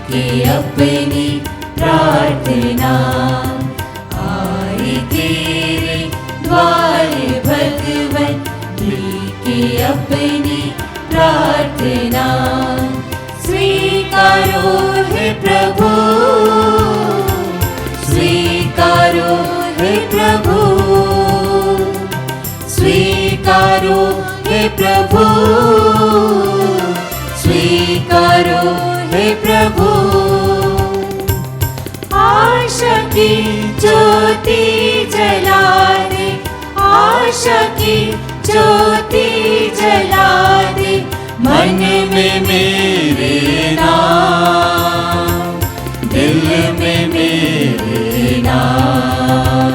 लेके अपनी प्रार्थना, आए तेरे द्वार भगवन, लेके अपनी प्रार्थना। स्वीकारो हे प्रभु, स्वीकारो हे प्रभु, स्वीकारो हे प्रभु, स्वीकारो हे प्रभु। आशा की ज्योति जला दे, आशा की ज्योति जला दे, मन में मेरे नाम, दिल में मेरे नाम,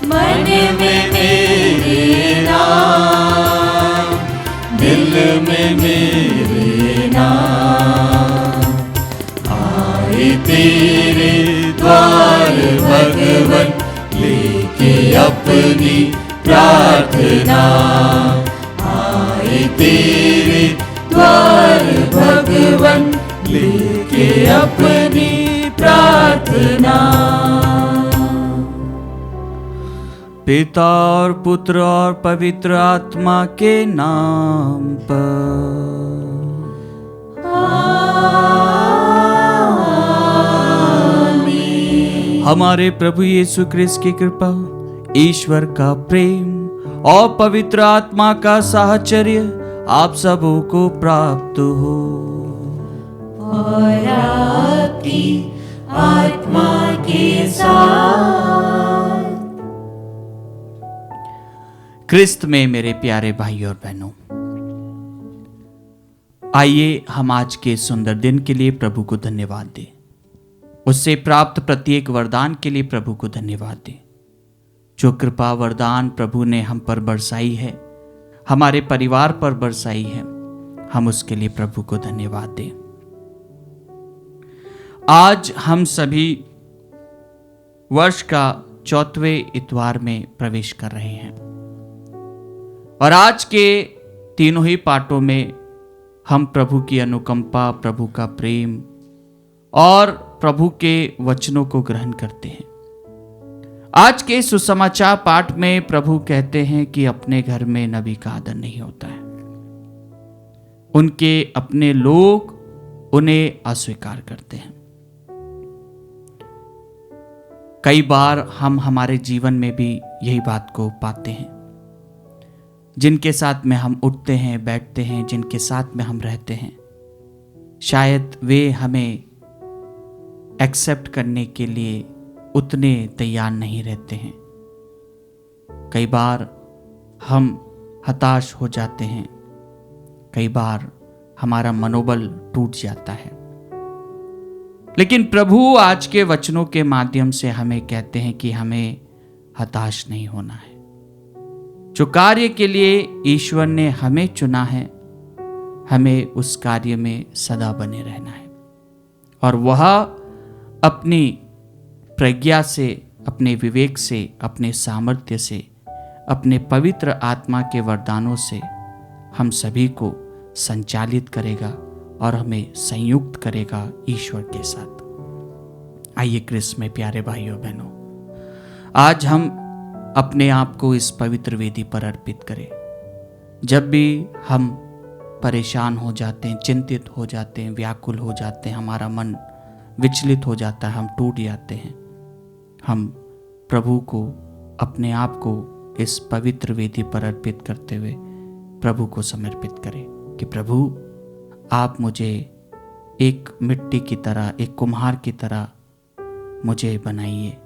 मन में मेरे नाम, दिल में मेरे नाम। आए तेरे द्वार भगवन, लेके अपनी प्रार्थना, आए तेरे द्वार भगवन, लेके अपनी प्रार्थना। पिता और पुत्र और पवित्र आत्मा के नाम पर। आमीन। हमारे प्रभु यीशु क्रिस्त की कृपा, ईश्वर का प्रेम और पवित्र आत्मा का साहचर्य आप सबों को प्राप्त हो। और आपकी आत्मा के साथ। क्रिस्त में मेरे प्यारे भाई और बहनों, आइए हम आज के सुंदर दिन के लिए प्रभु को धन्यवाद दें। उससे प्राप्त प्रत्येक वरदान के लिए प्रभु को धन्यवाद दें। जो कृपा वरदान प्रभु ने हम पर बरसाई है, हमारे परिवार पर बरसाई है, हम उसके लिए प्रभु को धन्यवाद दें। आज हम सभी वर्ष का 4वें इतवार में प्रवेश कर रहे हैं और आज के तीनों ही पाठों में हम प्रभु की अनुकंपा, प्रभु का प्रेम और प्रभु के वचनों को ग्रहण करते हैं। आज के सुसमाचार पाठ में प्रभु कहते हैं कि अपने घर में नबी का आदर नहीं होता है। उनके अपने लोग उन्हें अस्वीकार करते हैं। कई बार हम हमारे जीवन में भी यही बात को पाते हैं। जिनके साथ में हम उठते हैं, बैठते हैं, जिनके साथ में हम रहते हैं, शायद वे हमें एक्सेप्ट करने के लिए उतने तैयार नहीं रहते हैं। कई बार हम हताश हो जाते हैं, कई बार हमारा मनोबल टूट जाता है। लेकिन प्रभु आज के वचनों के माध्यम से हमें कहते हैं कि हमें हताश नहीं होना है। जो कार्य के लिए ईश्वर ने हमें चुना है, हमें उस कार्य में सदा बने रहना है और वह अपनी प्रज्ञा से, अपने विवेक से, अपने सामर्थ्य से, अपने पवित्र आत्मा के वरदानों से हम सभी को संचालित करेगा और हमें संयुक्त करेगा ईश्वर के साथ। आइए क्रिस्त में प्यारे भाइयों बहनों, आज हम अपने आप को इस पवित्र वेदी पर अर्पित करें। जब भी हम परेशान हो जाते हैं, चिंतित हो जाते हैं, व्याकुल हो जाते हैं, हमारा मन विचलित हो जाता है, हम टूट जाते हैं, हम प्रभु को, अपने आप को इस पवित्र वेदी पर अर्पित करते हुए प्रभु को समर्पित करें कि प्रभु आप मुझे एक मिट्टी की तरह, एक कुम्हार की तरह मुझे बनाइए,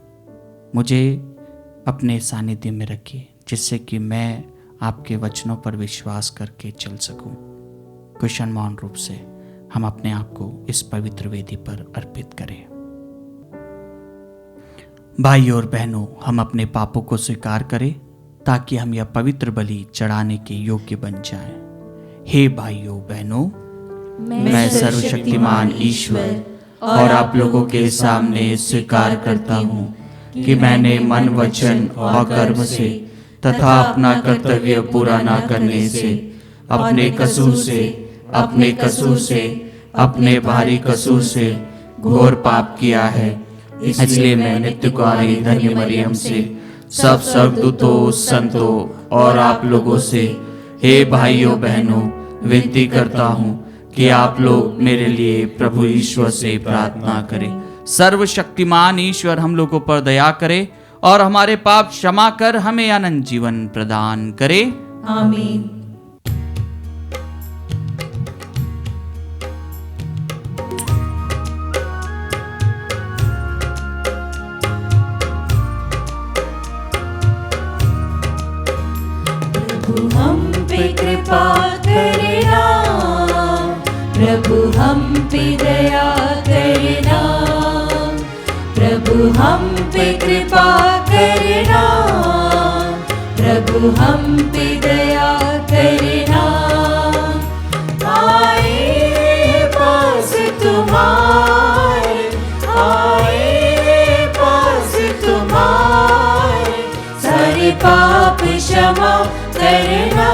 मुझे अपने सानिध्य में रखिए, जिससे कि मैं आपके वचनों पर विश्वास करके चल सकूं। कुशलमान रूप से हम अपने आप को इस पवित्र वेदी पर अर्पित करें। भाई और बहनों, हम अपने पापों को स्वीकार करें ताकि हम यह पवित्र बलि चढ़ाने के योग्य बन जाएं। हे भाइयों बहनों, मैं सर्वशक्तिमान ईश्वर और आप लोगों के सामने स्वीकार करता हूँ कि मैंने मन, वचन और कर्म से तथा अपना कर्तव्य पूरा न करने से, अपने कसूर से अपने भारी कसूर से घोर पाप किया है, इसलिए मैं नित्य कुआरी धन्य मरियम से, सब स्वर्गदूतों, संतों और आप लोगों से, हे भाइयों बहनों, विनती करता हूँ कि आप लोग मेरे लिए प्रभु ईश्वर से प्रार्थना करें। सर्वशक्तिमान ईश्वर हम लोगों पर दया करे और हमारे पाप क्षमा कर हमें अनंत जीवन प्रदान करे। आमीन। प्रभु हम पे कृपा करना, प्रभु हम पे दया करना, प्रभु हम पे कृपा करना, प्रभु हम पे दया करना। आए पास तुम्हारे, आए पास तुम्हारे, सारे पाप क्षमा करना,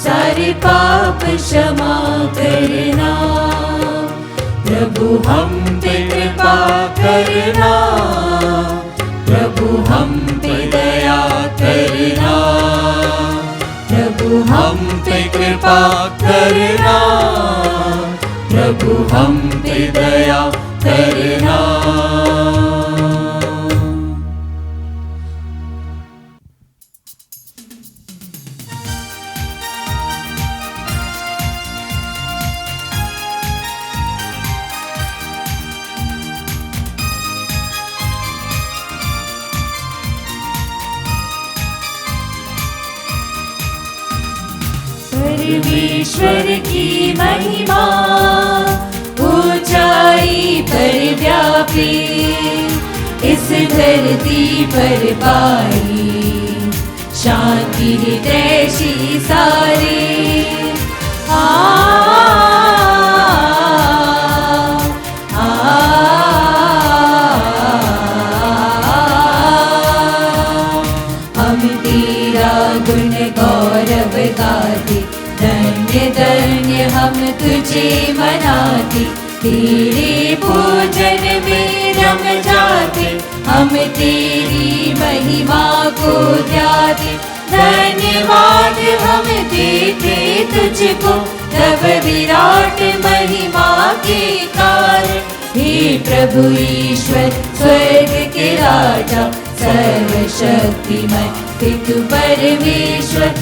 सारे पाप क्षमा करना। प्रभु हम पे कृपा करना, प्रभु हम पे दया करना, प्रभु हम पे कृपा करना, प्रभु हम पे दया करना। परमेश्वर की महिमा ऊंचाई पर व्यापी, इस धरती पर पाई शांति हृदय सारे। हम तेरा गुण गौरव गाते, धन्य धन्य हम तुझे मनाते, तेरे पूजन में रम जाते, हम तेरी महिमा को ध्याते। धन्यवाद हम देते तुझको, तब विराट महिमा के कारण। हे प्रभु ईश्वर स्वर्ग के राजा, सर्वशक्तिमय पितु परमेश्वर।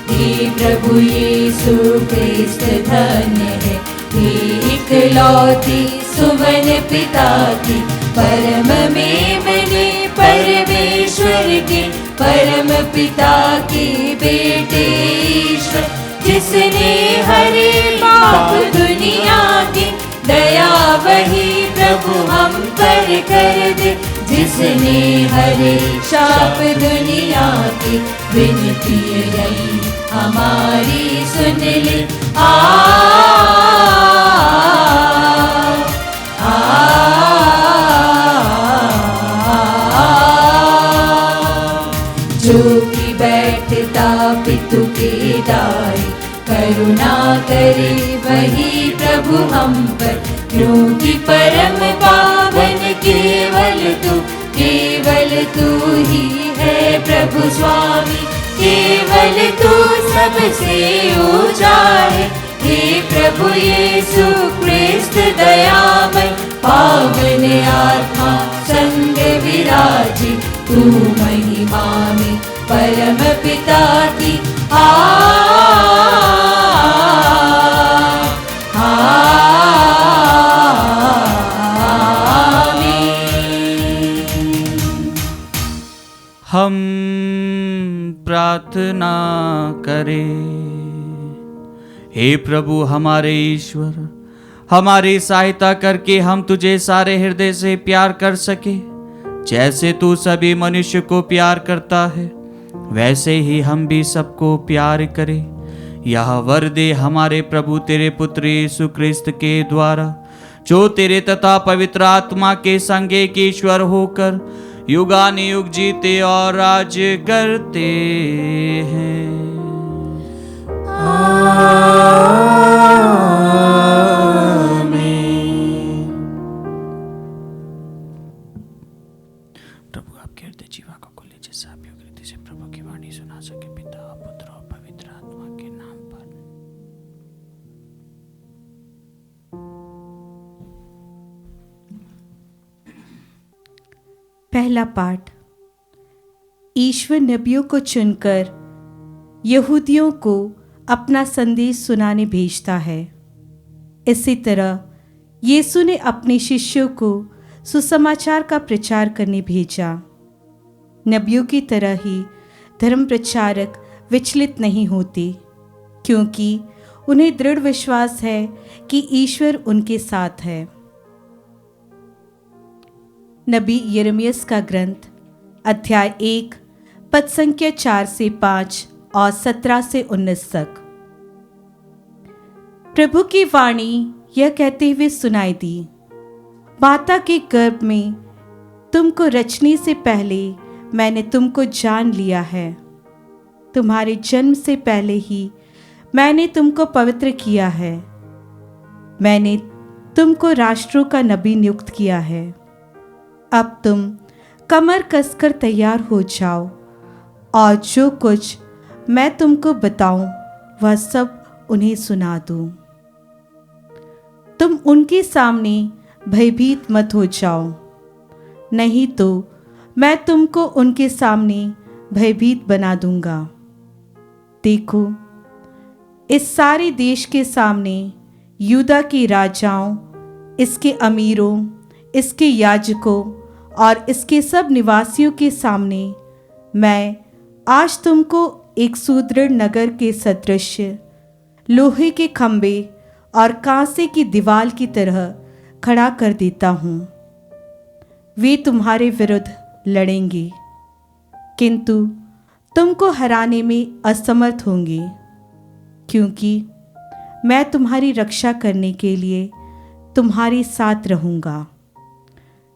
हे प्रभु यीशु क्रिस्त धन्य है, हे इकलौती सुवन पिता की, परम में मिले परमेश्वर के, परम पिता के बेटे ईश्वर, जिसने हरे पाप दुनिया की, दया वही प्रभु हम पर कर दे, जिसने हरे शाप दुनिया की, विनती यही हमारी सुन ले। जो कि बैठता पितु के दाई, करुणा करे वही प्रभु हम पर, क्योंकि परम पावन केवल तू ही है प्रभु स्वामी, केवल तू सबसे ऊंचा है। हे प्रभु यीशु क्रिस्त दयामय, पावन आत्मा संग विराजे, तू महिमा में परम पिता की। हम प्रार्थना करें। हे प्रभु हमारे ईश्वर, हमारी सहायता करके हम तुझे सारे हृदय से प्यार कर सके, जैसे तू सभी मनुष्य को प्यार करता है, वैसे ही हम भी सबको प्यार करें। यह वर दे हमारे प्रभु तेरे पुत्र यीशु क्रिस्त के द्वारा, जो तेरे तथा पवित्र आत्मा के संग एक ईश्वर होकर युगानुयुग जीते और राज करते हैं। प्रभु आपके हृदय जीवा को खोले, जिससे आप योग्य रीति से प्रभु की वाणी सुना सके। पिता, पुत्र और पवित्र आत्मा के नाम पर। पहला पाठ। ईश्वर नबियों को चुनकर यहूदियों को अपना संदेश सुनाने भेजता है। इसी तरह यीशु ने अपने शिष्यों को सुसमाचार का प्रचार करने भेजा। नबियों की तरह ही धर्म प्रचारक विचलित नहीं होते, क्योंकि उन्हें दृढ़ विश्वास है कि ईश्वर उनके साथ है। नबी यिर्मयाह का ग्रंथ अध्याय 1 पद संख्या 4 से 5 और 17 से 19 तक। प्रभु की वाणी यह कहते हुए सुनाई दी, माता के गर्भ में तुमको रचने से पहले मैंने तुमको जान लिया है। तुम्हारे जन्म से पहले ही मैंने तुमको पवित्र किया है। मैंने तुमको राष्ट्रों का नबी नियुक्त किया है। अब तुम कमर कसकर तैयार हो जाओ और जो कुछ मैं तुमको बताऊं वह सब उन्हें सुना दूं। तुम उनके सामने भयभीत मत हो जाओ, नहीं तो मैं तुमको उनके सामने भयभीत बना दूंगा। देखो, इस सारे देश के सामने यूदा के राजाओं, इसके अमीरों, इसके याजकों और इसके सब निवासियों के सामने मैं आज तुमको एक सुदृढ़ नगर के सदृश लोहे के खंभे और कांसे की दीवार की तरह खड़ा कर देता हूँ। वे तुम्हारे विरुद्ध लड़ेंगे, किंतु तुमको हराने में असमर्थ होंगे, क्योंकि मैं तुम्हारी रक्षा करने के लिए तुम्हारे साथ रहूँगा।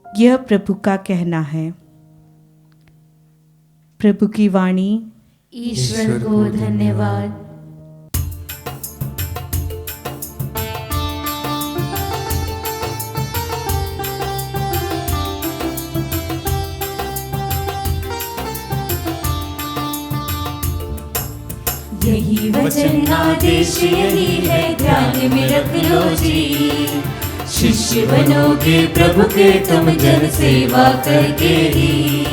यह प्रभु का कहना है। प्रभु की वाणी। ईश्वर को धन्यवाद। यही वचन आदेश यही है, ध्यान में रख लो जी। शिष्य बनोगे प्रभु के तुम, जन सेवा करके ही।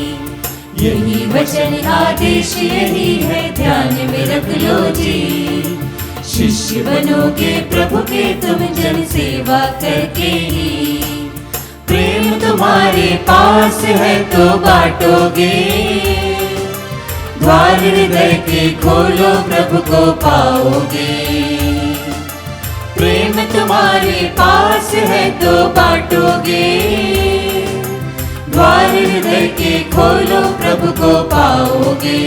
यही वचन आदेश यही है, ध्यान में रख लो जी। शिष्य बनोगे प्रभु के तुम, जन सेवा करके ही। प्रेम तुम्हारे पास है तो बांटोगे, द्वार हृदय के खोलो प्रभु को पाओगे। प्रेम तुम्हारे पास है तो बांटोगे, द्वार हृदय के खोलो प्रभु को पाओगे।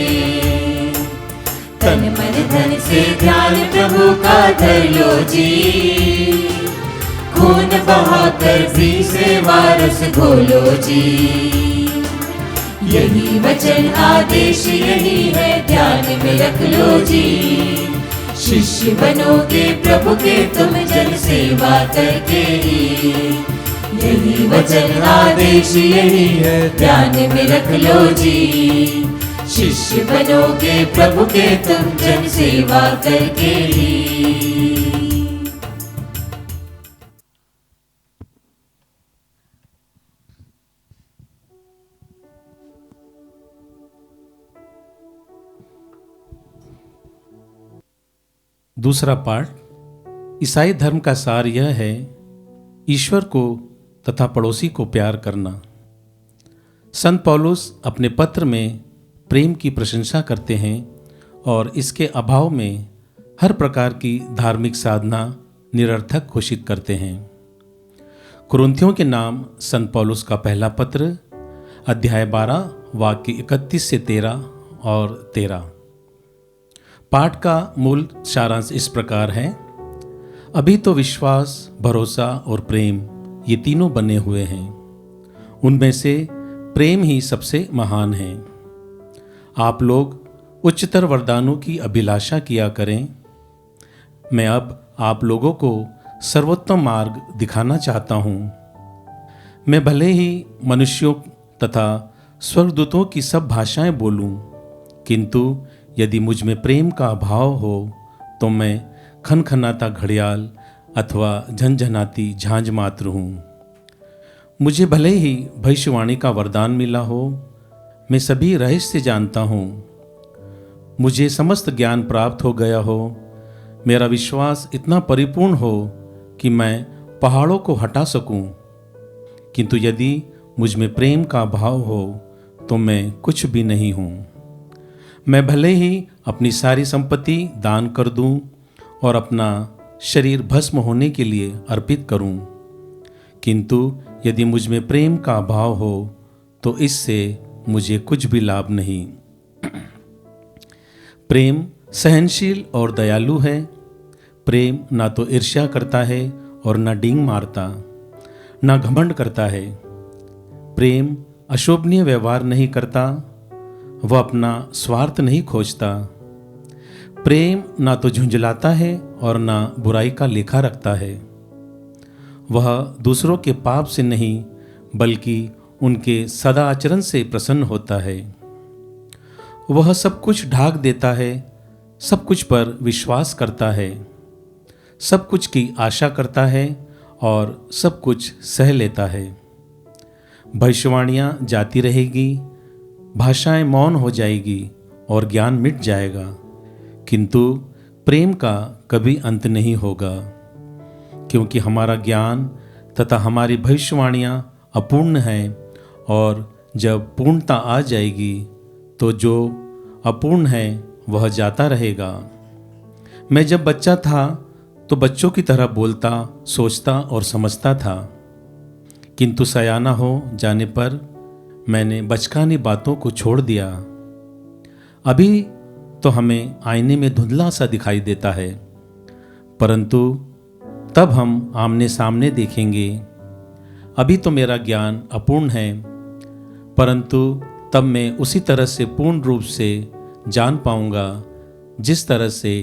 तन मन धन से ध्यान प्रभु का धर लो जी, खून बहाकर भी सेवा रस घोलो जी। यही वचन आदेश यही है, ध्यान में रख लो जी। शिष्य बनोगे प्रभु के तुम, जन सेवा करके ही। यही वचन आदेश यही है, ध्यान में रख लो जी। शिष्य बनोगे प्रभु के तुम, जन सेवा करके ही। दूसरा पाठ। ईसाई धर्म का सार यह है, ईश्वर को तथा पड़ोसी को प्यार करना। संत पौलुस अपने पत्र में प्रेम की प्रशंसा करते हैं और इसके अभाव में हर प्रकार की धार्मिक साधना निरर्थक घोषित करते हैं। कुरिन्थियों के नाम संत पौलुस का पहला पत्र अध्याय 12 वाक्य 31 से 13 और 13। पाठ का मूल सारांश इस प्रकार है। अभी तो विश्वास, भरोसा और प्रेम ये तीनों बने हुए हैं। उनमें से प्रेम ही सबसे महान है। आप लोग उच्चतर वरदानों की अभिलाषा किया करें। मैं अब आप लोगों को सर्वोत्तम मार्ग दिखाना चाहता हूँ। मैं भले ही मनुष्यों तथा स्वर्गदूतों की सब भाषाएं बोलूं, किंतु यदि मुझ में प्रेम का अभाव हो तो मैं खनखनाता घड़ियाल अथवा झनझनाती झांझ मात्र हूँ। मुझे भले ही भविष्यवाणी का वरदान मिला हो, मैं सभी रहस्य जानता हूँ, मुझे समस्त ज्ञान प्राप्त हो गया हो, मेरा विश्वास इतना परिपूर्ण हो कि मैं पहाड़ों को हटा सकूं, किंतु यदि मुझ में प्रेम का अभाव हो तो मैं कुछ भी नहीं हूँ। मैं भले ही अपनी सारी संपत्ति दान कर दूं और अपना शरीर भस्म होने के लिए अर्पित करूं, किंतु यदि मुझ में प्रेम का अभाव हो तो इससे मुझे कुछ भी लाभ नहीं। प्रेम सहनशील और दयालु है। प्रेम ना तो ईर्ष्या करता है और ना डींग मारता, ना घमंड करता है। प्रेम अशोभनीय व्यवहार नहीं करता, वह अपना स्वार्थ नहीं खोजता। प्रेम ना तो झुंझलाता है और ना बुराई का लेखा रखता है। वह दूसरों के पाप से नहीं बल्कि उनके सदा आचरण से प्रसन्न होता है। वह सब कुछ ढाक देता है, सब कुछ पर विश्वास करता है, सब कुछ की आशा करता है और सब कुछ सह लेता है। भविष्यवाणियाँ जाती रहेगी, भाषाएं मौन हो जाएगी और ज्ञान मिट जाएगा, किंतु प्रेम का कभी अंत नहीं होगा, क्योंकि हमारा ज्ञान तथा हमारी भविष्यवाणियाँ अपूर्ण हैं और जब पूर्णता आ जाएगी तो जो अपूर्ण है वह जाता रहेगा। मैं जब बच्चा था तो बच्चों की तरह बोलता, सोचता और समझता था, किंतु सयाना हो जाने पर मैंने बचकानी बातों को छोड़ दिया। अभी तो हमें आईने में धुंधला सा दिखाई देता है, परंतु तब हम आमने सामने देखेंगे। अभी तो मेरा ज्ञान अपूर्ण है, परंतु तब मैं उसी तरह से पूर्ण रूप से जान पाऊंगा जिस तरह से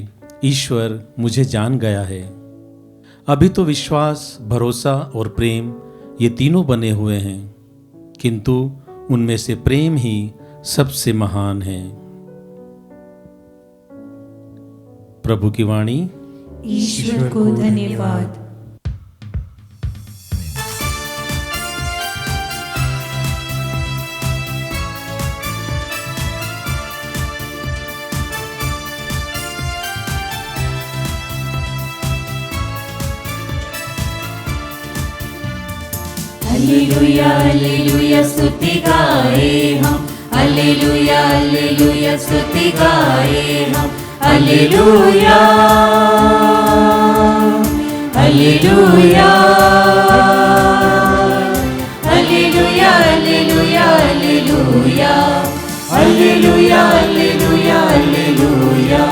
ईश्वर मुझे जान गया है। अभी तो विश्वास, भरोसा और प्रेम ये तीनों बने हुए हैं, किंतु उनमें से प्रेम ही सबसे महान है। प्रभु की वाणी। ईश्वर को धन्यवाद। हालेलुया हालेलुया स्तुति गाए हम, हालेलुया हालेलुया स्तुति गाए हम, hallelujah hallelujah hallelujah hallelujah hallelujah hallelujah hallelujah hallelujah.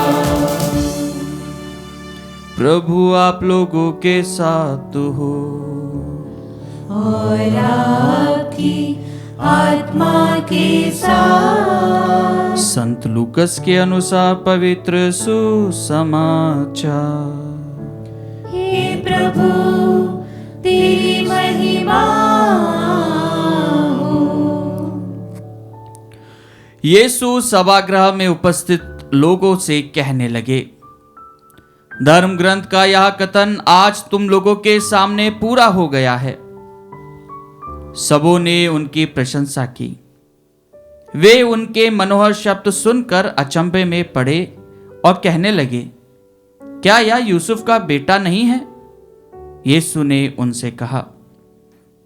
प्रभु आप लोगों के साथ हो और आपकी आत्मा के साथ। संत लूकस के अनुसार पवित्र सुसमाचार। हे प्रभु तेरी महिमा हो। यीशु सभागृह में उपस्थित लोगों से कहने लगे, धर्म ग्रंथ का यह कथन आज तुम लोगों के सामने पूरा हो गया है। सबों ने उनकी प्रशंसा की। वे उनके मनोहर शब्द सुनकर अचंभे में पड़े और कहने लगे, क्या यह यूसुफ का बेटा नहीं है? यीशु ने उनसे कहा,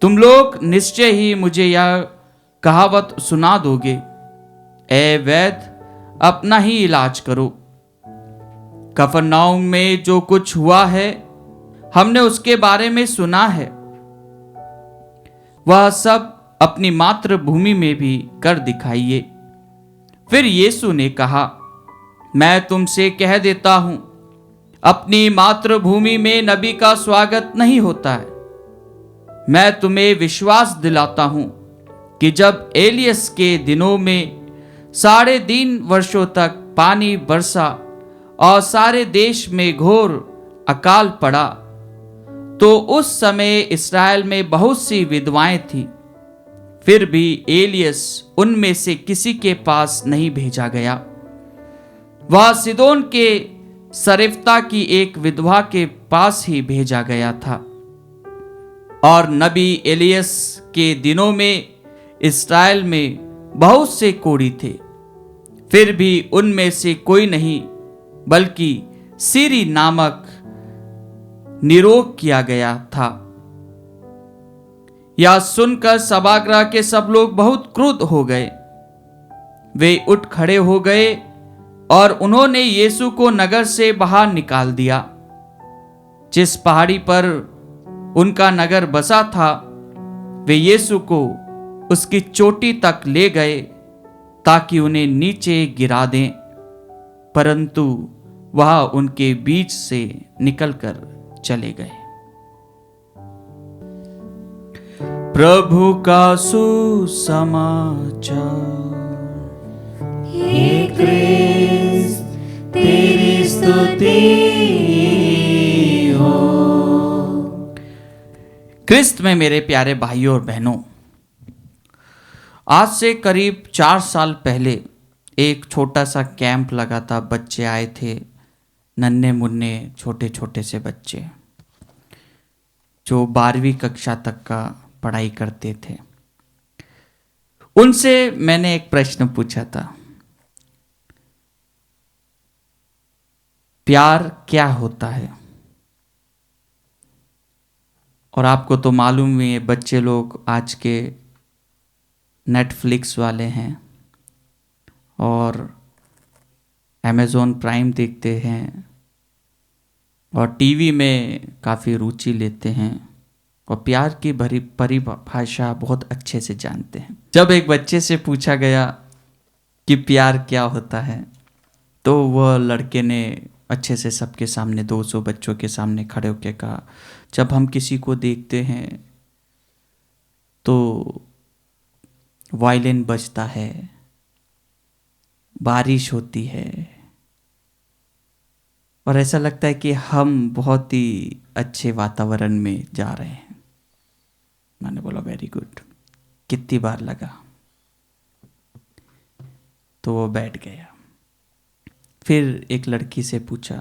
तुम लोग निश्चय ही मुझे यह कहावत सुना दोगे, ए वैद्य अपना ही इलाज करो। कफरनहूम में जो कुछ हुआ है हमने उसके बारे में सुना है, वह सब अपनी मातृभूमि में भी कर दिखाइए। फिर यीशु ने कहा, मैं तुमसे कह देता हूं, अपनी मातृभूमि में नबी का स्वागत नहीं होता है। मैं तुम्हें विश्वास दिलाता हूं कि जब एलियस के दिनों में 3.5 वर्षों तक पानी बरसा और सारे देश में घोर अकाल पड़ा, तो उस समय इस्राएल में बहुत सी विधवाएं थीं। फिर भी एलियस उनमें से किसी के पास नहीं भेजा गया। वह सिदोन के सरेफ्ता की एक विधवा के पास ही भेजा गया था। और नबी एलियस के दिनों में इस्राएल में बहुत से कोढ़ी थे, फिर भी उनमें से कोई नहीं, बल्कि सीरी नामक निरोग किया गया था। यह सुनकर सभागृह के सब लोग बहुत क्रुद्ध हो गए। वे उठ खड़े हो गए और उन्होंने यीशु को नगर से बाहर निकाल दिया। जिस पहाड़ी पर उनका नगर बसा था, वे यीशु को उसकी चोटी तक ले गए ताकि उन्हें नीचे गिरा दें, परंतु वह उनके बीच से निकलकर चले गए। प्रभु का सुसमाचार। हे क्रिस्त तेरी स्तुति हो। क्रिस्त में मेरे प्यारे भाइयों और बहनों, आज से करीब 4 साल पहले एक छोटा सा कैंप लगा था। बच्चे आए थे, नन्हे मुन्ने छोटे छोटे से बच्चे जो 12वीं कक्षा तक का पढ़ाई करते थे। उनसे मैंने एक प्रश्न पूछा था, प्यार क्या होता है? और आपको तो मालूम ही है, बच्चे लोग आज के नेटफ्लिक्स वाले हैं और अमेज़ॉन प्राइम देखते हैं और टीवी में काफ़ी रुचि लेते हैं और प्यार की भरी परिभाषा बहुत अच्छे से जानते हैं। जब एक बच्चे से पूछा गया कि प्यार क्या होता है, तो वह लड़के ने अच्छे से सबके सामने 200 बच्चों के सामने खड़े होकर कहा, जब हम किसी को देखते हैं तो वायलिन बजता है, बारिश होती है और ऐसा लगता है कि हम बहुत ही अच्छे वातावरण में जा रहे हैं। मैंने बोला वेरी गुड, कितनी बार लगा? तो वो बैठ गया। फिर एक लड़की से पूछा,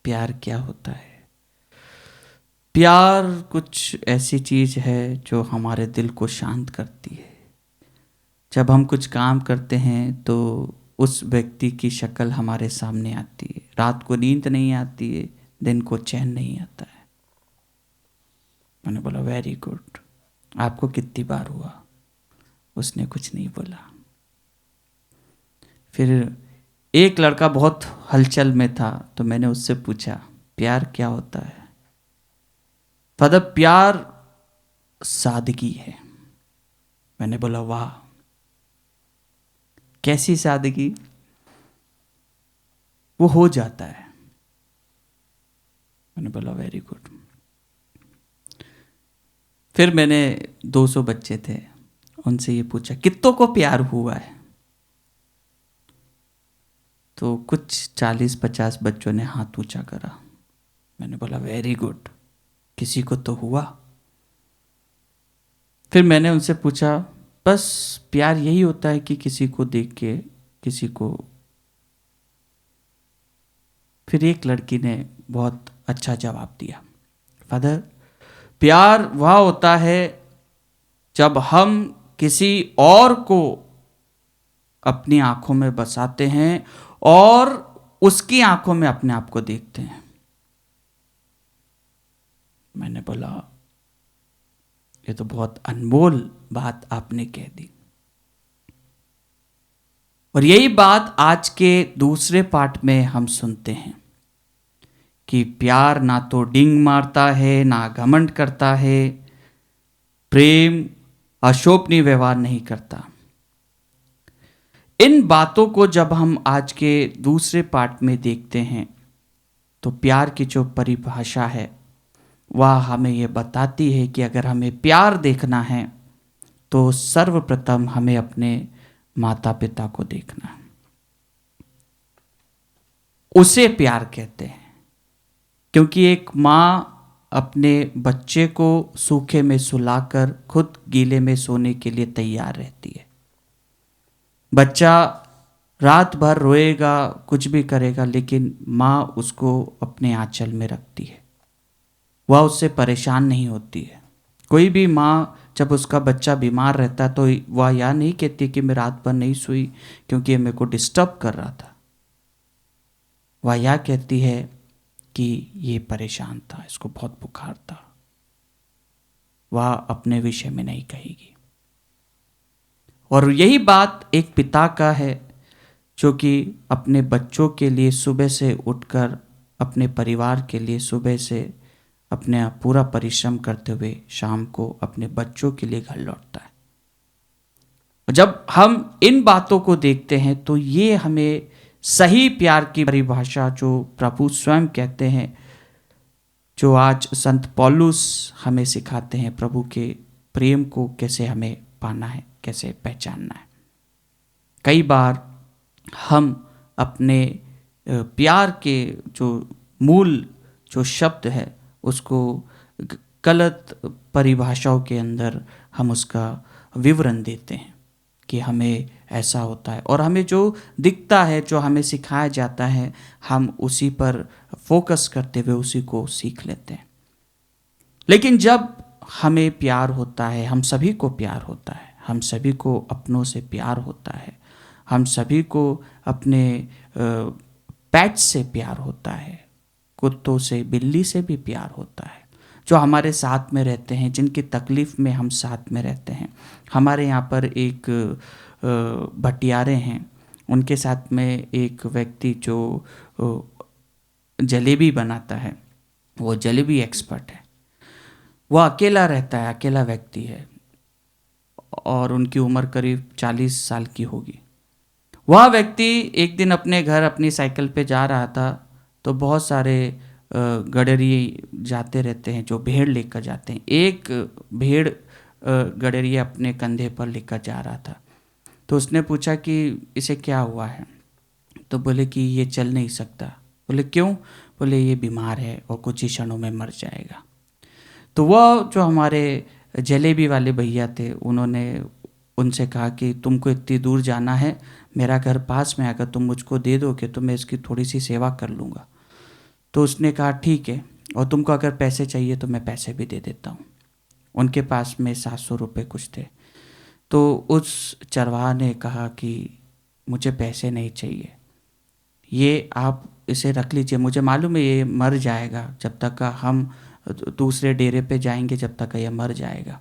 प्यार क्या होता है? प्यार कुछ ऐसी चीज़ है जो हमारे दिल को शांत करती है। जब हम कुछ काम करते हैं तो उस व्यक्ति की शक्ल हमारे सामने आती है। रात को नींद नहीं आती है, दिन को चैन नहीं आता है। मैंने बोला वेरी गुड, आपको कितनी बार हुआ? उसने कुछ नहीं बोला। फिर एक लड़का बहुत हलचल में था, तो मैंने उससे पूछा, प्यार क्या होता है? फादर, प्यार सादगी है। मैंने बोला वाह, कैसी सादगी? वो हो जाता है। मैंने बोला वेरी गुड। फिर मैंने 200 बच्चे थे, उनसे ये पूछा, कितनों को प्यार हुआ है? तो कुछ 40-50 बच्चों ने हाथ ऊंचा करा। मैंने बोला वेरी गुड, किसी को तो हुआ। फिर मैंने उनसे पूछा, बस प्यार यही होता है कि किसी को देख के किसी को? फिर एक लड़की ने बहुत अच्छा जवाब दिया, फादर, प्यार वह होता है जब हम किसी और को अपनी आंखों में बसाते हैं और उसकी आंखों में अपने आप को देखते हैं। मैंने बोला ये तो बहुत अनमोल बात आपने कह दी। और यही बात आज के दूसरे पार्ट में हम सुनते हैं कि प्यार ना तो डिंग मारता है, ना घमंड करता है, प्रेम अशोभनीय व्यवहार नहीं करता। इन बातों को जब हम आज के दूसरे पार्ट में देखते हैं तो प्यार की जो परिभाषा है वह हमें ये बताती है कि अगर हमें प्यार देखना है तो सर्वप्रथम हमें अपने माता पिता को देखना है। उसे प्यार कहते हैं, क्योंकि एक माँ अपने बच्चे को सूखे में सुलाकर खुद गीले में सोने के लिए तैयार रहती है। बच्चा रात भर रोएगा, कुछ भी करेगा, लेकिन माँ उसको अपने आंचल में रखती है। वह उससे परेशान नहीं होती है। कोई भी माँ जब उसका बच्चा बीमार रहता तो वह यह नहीं कहती कि मैं रात भर नहीं सोई क्योंकि ये मेरे को डिस्टर्ब कर रहा था। वह यह कहती है कि ये परेशान था, इसको बहुत बुखार था। वह अपने विषय में नहीं कहेगी। और यही बात एक पिता का है जो कि अपने बच्चों के लिए सुबह से उठकर अपने परिवार के लिए सुबह से अपने पूरा परिश्रम करते हुए शाम को अपने बच्चों के लिए घर लौटता है। जब हम इन बातों को देखते हैं तो ये हमें सही प्यार की परिभाषा जो प्रभु स्वयं कहते हैं, जो आज संत पौलुस हमें सिखाते हैं, प्रभु के प्रेम को कैसे हमें पाना है, कैसे पहचानना है। कई बार हम अपने प्यार के जो मूल जो शब्द है उसको गलत परिभाषाओं के अंदर हम उसका विवरण देते हैं कि हमें ऐसा होता है, और हमें जो दिखता है, जो हमें सिखाया जाता है, हम उसी पर फोकस करते हुए उसी को सीख लेते हैं। लेकिन जब हमें प्यार होता है, हम सभी को प्यार होता है, हम सभी को अपनों से प्यार होता है, हम सभी को अपने पेट से प्यार होता है, कुत्तों से, बिल्ली से भी प्यार होता है, जो हमारे साथ में रहते हैं, जिनकी तकलीफ़ में हम साथ में रहते हैं। हमारे यहाँ पर एक भटियारे हैं, उनके साथ में एक व्यक्ति जो जलेबी बनाता है, वो जलेबी एक्सपर्ट है। वह अकेला रहता है, अकेला व्यक्ति है, और उनकी उम्र करीब 40 साल की होगी। वह व्यक्ति एक दिन अपने घर अपनी साइकिल पे जा रहा था तो बहुत सारे गडरिये जाते रहते हैं जो भेड़ लेकर जाते हैं। एक भेड़ गडरिया अपने कंधे पर लेकर जा रहा था, तो उसने पूछा कि इसे क्या हुआ है, तो बोले कि ये चल नहीं सकता। बोले क्यों? बोले ये बीमार है और कुछ ही क्षणों में मर जाएगा। तो वह जो हमारे जलेबी वाले भैया थे, उन्होंने उनसे कहा कि तुमको इतनी दूर जाना है, मेरा घर पास में, अगर तुम मुझको दे दो कि तो मैं इसकी थोड़ी सी सेवा कर लूँगा। तो उसने कहा ठीक है, और तुमको अगर पैसे चाहिए तो मैं पैसे भी दे देता हूँ। उनके पास में 700 रुपये कुछ थे। तो उस चरवाहा ने कहा कि मुझे पैसे नहीं चाहिए, ये आप इसे रख लीजिए, मुझे मालूम है ये मर जाएगा, जब तक का हम दूसरे डेरे पे जाएंगे जब तक ये मर जाएगा।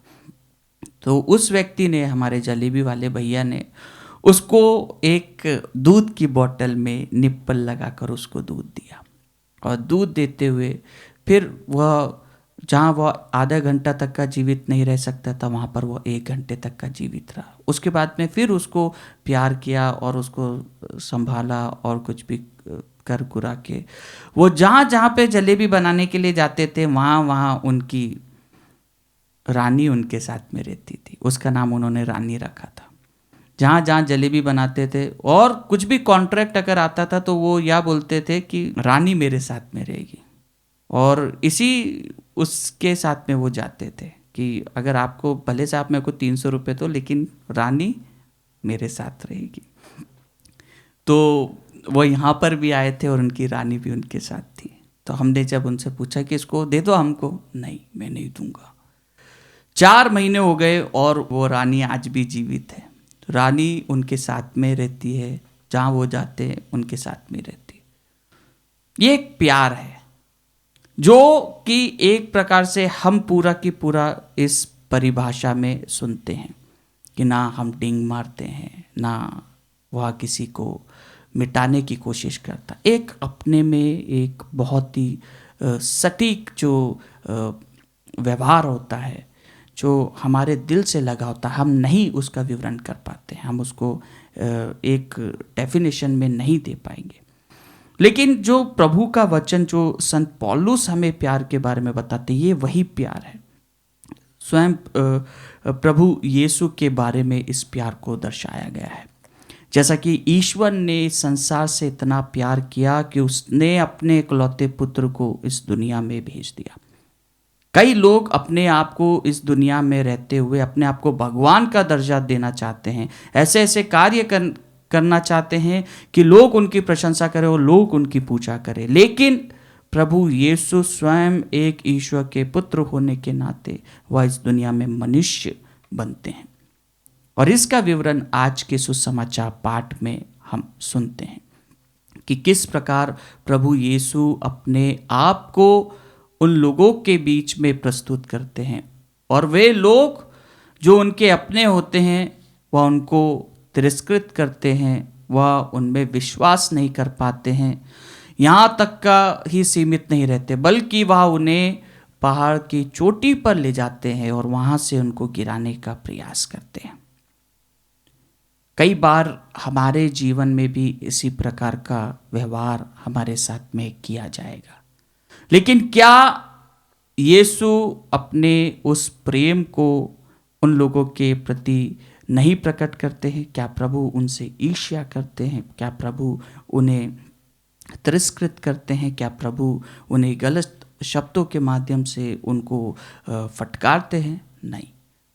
तो उस व्यक्ति ने, हमारे जलेबी वाले भैया ने, उसको एक दूध की बोतल में निप्पल लगाकर उसको दूध दिया, और दूध देते हुए फिर वह जहाँ वह आधा घंटा तक का जीवित नहीं रह सकता था, वहाँ पर वह 1 घंटे तक का जीवित रहा। उसके बाद में फिर उसको प्यार किया और उसको संभाला, और कुछ भी कर कुरा के वो जहाँ जहाँ पे जलेबी बनाने के लिए जाते थे वहाँ वहाँ उनकी रानी उनके साथ में रहती थी। उसका नाम उन्होंने रानी रखा था। जहाँ जहाँ जलेबी बनाते थे और कुछ भी कॉन्ट्रैक्ट अगर आता था तो वो यह बोलते थे कि रानी मेरे साथ में रहेगी, और इसी उसके साथ में वो जाते थे कि अगर आपको भले से आप मेरे को 300 रुपये दो, लेकिन रानी मेरे साथ रहेगी। तो वो यहाँ पर भी आए थे और उनकी रानी भी उनके साथ थी। तो हमने जब उनसे पूछा कि इसको दे दो हमको, नहीं मैं नहीं दूंगा। 4 महीने हो गए और वो रानी आज भी जीवित है। तो रानी उनके साथ में रहती है, जहाँ वो जाते हैं उनके साथ में रहती है। ये एक प्यार है जो कि एक प्रकार से हम पूरा की पूरा इस परिभाषा में सुनते हैं कि ना हम डिंग मारते हैं, ना वह किसी को मिटाने की कोशिश करता। एक अपने में एक बहुत ही सटीक जो व्यवहार होता है, जो हमारे दिल से लगा होता है, हम नहीं उसका विवरण कर पाते हैं, हम उसको एक डेफिनेशन में नहीं दे पाएंगे। लेकिन जो प्रभु का वचन जो संत पौलुस हमें प्यार के बारे में बताते, ये वही प्यार है। स्वयं प्रभु यीशु के बारे में इस प्यार को दर्शाया गया है। जैसा कि ईश्वर ने संसार से इतना प्यार किया कि उसने अपने इकलौते पुत्र को इस दुनिया में भेज दिया। कई लोग अपने आप को इस दुनिया में रहते हुए अपने आप को भगवान का दर्जा देना चाहते हैं, ऐसे ऐसे कार्य करना चाहते हैं कि लोग उनकी प्रशंसा करें और लोग उनकी पूजा करें। लेकिन प्रभु यीशु स्वयं एक ईश्वर के पुत्र होने के नाते वह इस दुनिया में मनुष्य बनते हैं, और इसका विवरण आज के सुसमाचार पाठ में हम सुनते हैं कि किस प्रकार प्रभु यीशु अपने आप को उन लोगों के बीच में प्रस्तुत करते हैं, और वे लोग जो उनके अपने होते हैं वह उनको तिरस्कृत करते हैं, वह उनमें विश्वास नहीं कर पाते हैं। यहाँ तक का ही सीमित नहीं रहते, बल्कि वह उन्हें पहाड़ की चोटी पर ले जाते हैं और वहाँ से उनको गिराने का प्रयास करते हैं। कई बार हमारे जीवन में भी इसी प्रकार का व्यवहार हमारे साथ में किया जाएगा, लेकिन क्या यीशु अपने उस प्रेम को उन लोगों के प्रति नहीं प्रकट करते हैं? क्या प्रभु उनसे ईर्ष्या करते हैं? क्या प्रभु उन्हें तिरस्कृत करते हैं? क्या प्रभु उन्हें गलत शब्दों के माध्यम से उनको फटकारते हैं? नहीं,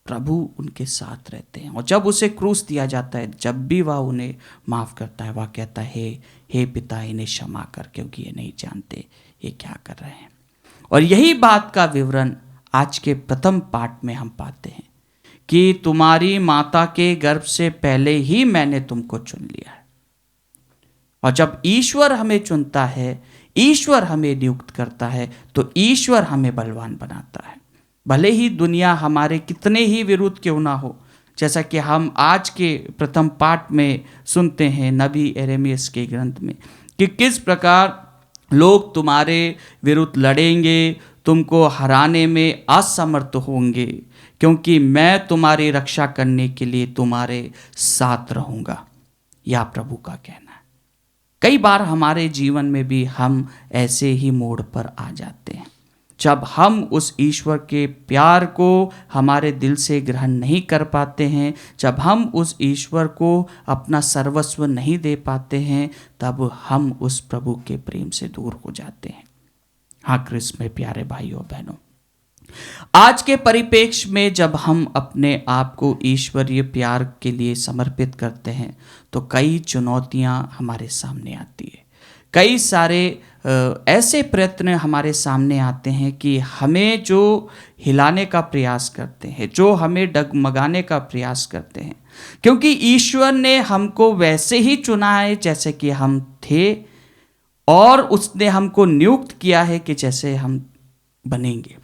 प्रभु उनके साथ रहते हैं। और जब उसे क्रूस दिया जाता है, जब भी वह उन्हें माफ़ करता है, वह कहता है, हे पिता, इन्हें क्षमा कर, क्योंकि ये नहीं जानते ये क्या कर रहे हैं। और यही बात का विवरण आज के प्रथम पाठ में हम पाते हैं कि तुम्हारी माता के गर्भ से पहले ही मैंने तुमको चुन लिया है। और जब ईश्वर हमें चुनता है, ईश्वर हमें नियुक्त करता है, तो ईश्वर हमें बलवान बनाता है। भले ही दुनिया हमारे कितने ही विरुद्ध क्यों ना हो, जैसा कि हम आज के प्रथम पाठ में सुनते हैं नबी यिर्मयाह के ग्रंथ में कि किस प्रकार लोग तुम्हारे विरुद्ध लड़ेंगे, तुमको हराने में असमर्थ होंगे, क्योंकि मैं तुम्हारी रक्षा करने के लिए तुम्हारे साथ रहूँगा। यह प्रभु का कहना है। कई बार हमारे जीवन में भी हम ऐसे ही मोड़ पर आ जाते हैं, जब हम उस ईश्वर के प्यार को हमारे दिल से ग्रहण नहीं कर पाते हैं, जब हम उस ईश्वर को अपना सर्वस्व नहीं दे पाते हैं, तब हम उस प्रभु के प्रेम से दूर हो जाते हैं। हाँ क्रिस्त में प्यारे भाइयों बहनों, आज के परिप्रेक्ष्य में जब हम अपने आप को ईश्वरीय प्यार के लिए समर्पित करते हैं, तो कई चुनौतियां हमारे सामने आती है। कई सारे ऐसे प्रयत्न हमारे सामने आते हैं कि हमें जो हिलाने का प्रयास करते हैं, जो हमें डगमगाने का प्रयास करते हैं, क्योंकि ईश्वर ने हमको वैसे ही चुना है जैसे कि हम थे, और उसने हमको नियुक्त किया है कि जैसे हम बनेंगे।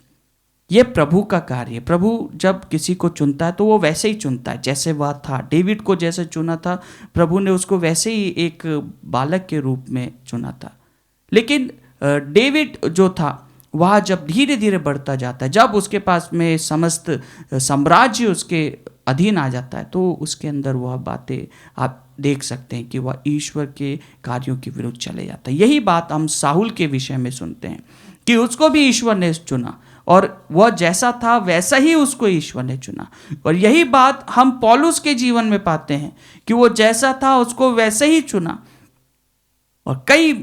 ये प्रभु का कार्य है। प्रभु जब किसी को चुनता है तो वो वैसे ही चुनता है जैसे वह था। डेविड को जैसे चुना था, प्रभु ने उसको वैसे ही एक बालक के रूप में चुना था। लेकिन डेविड जो था वह जब धीरे धीरे बढ़ता जाता है, जब उसके पास में समस्त साम्राज्य उसके अधीन आ जाता है, तो उसके अंदर वह बातें आप देख सकते हैं कि वह ईश्वर के कार्यों के विरुद्ध चले जाता है। यही बात हम साहुल के विषय में सुनते हैं कि उसको भी ईश्वर ने चुना, और वह जैसा था वैसा ही उसको ईश्वर ने चुना। और यही बात हम पौलुस के जीवन में पाते हैं कि वो जैसा था उसको वैसे ही चुना। और कई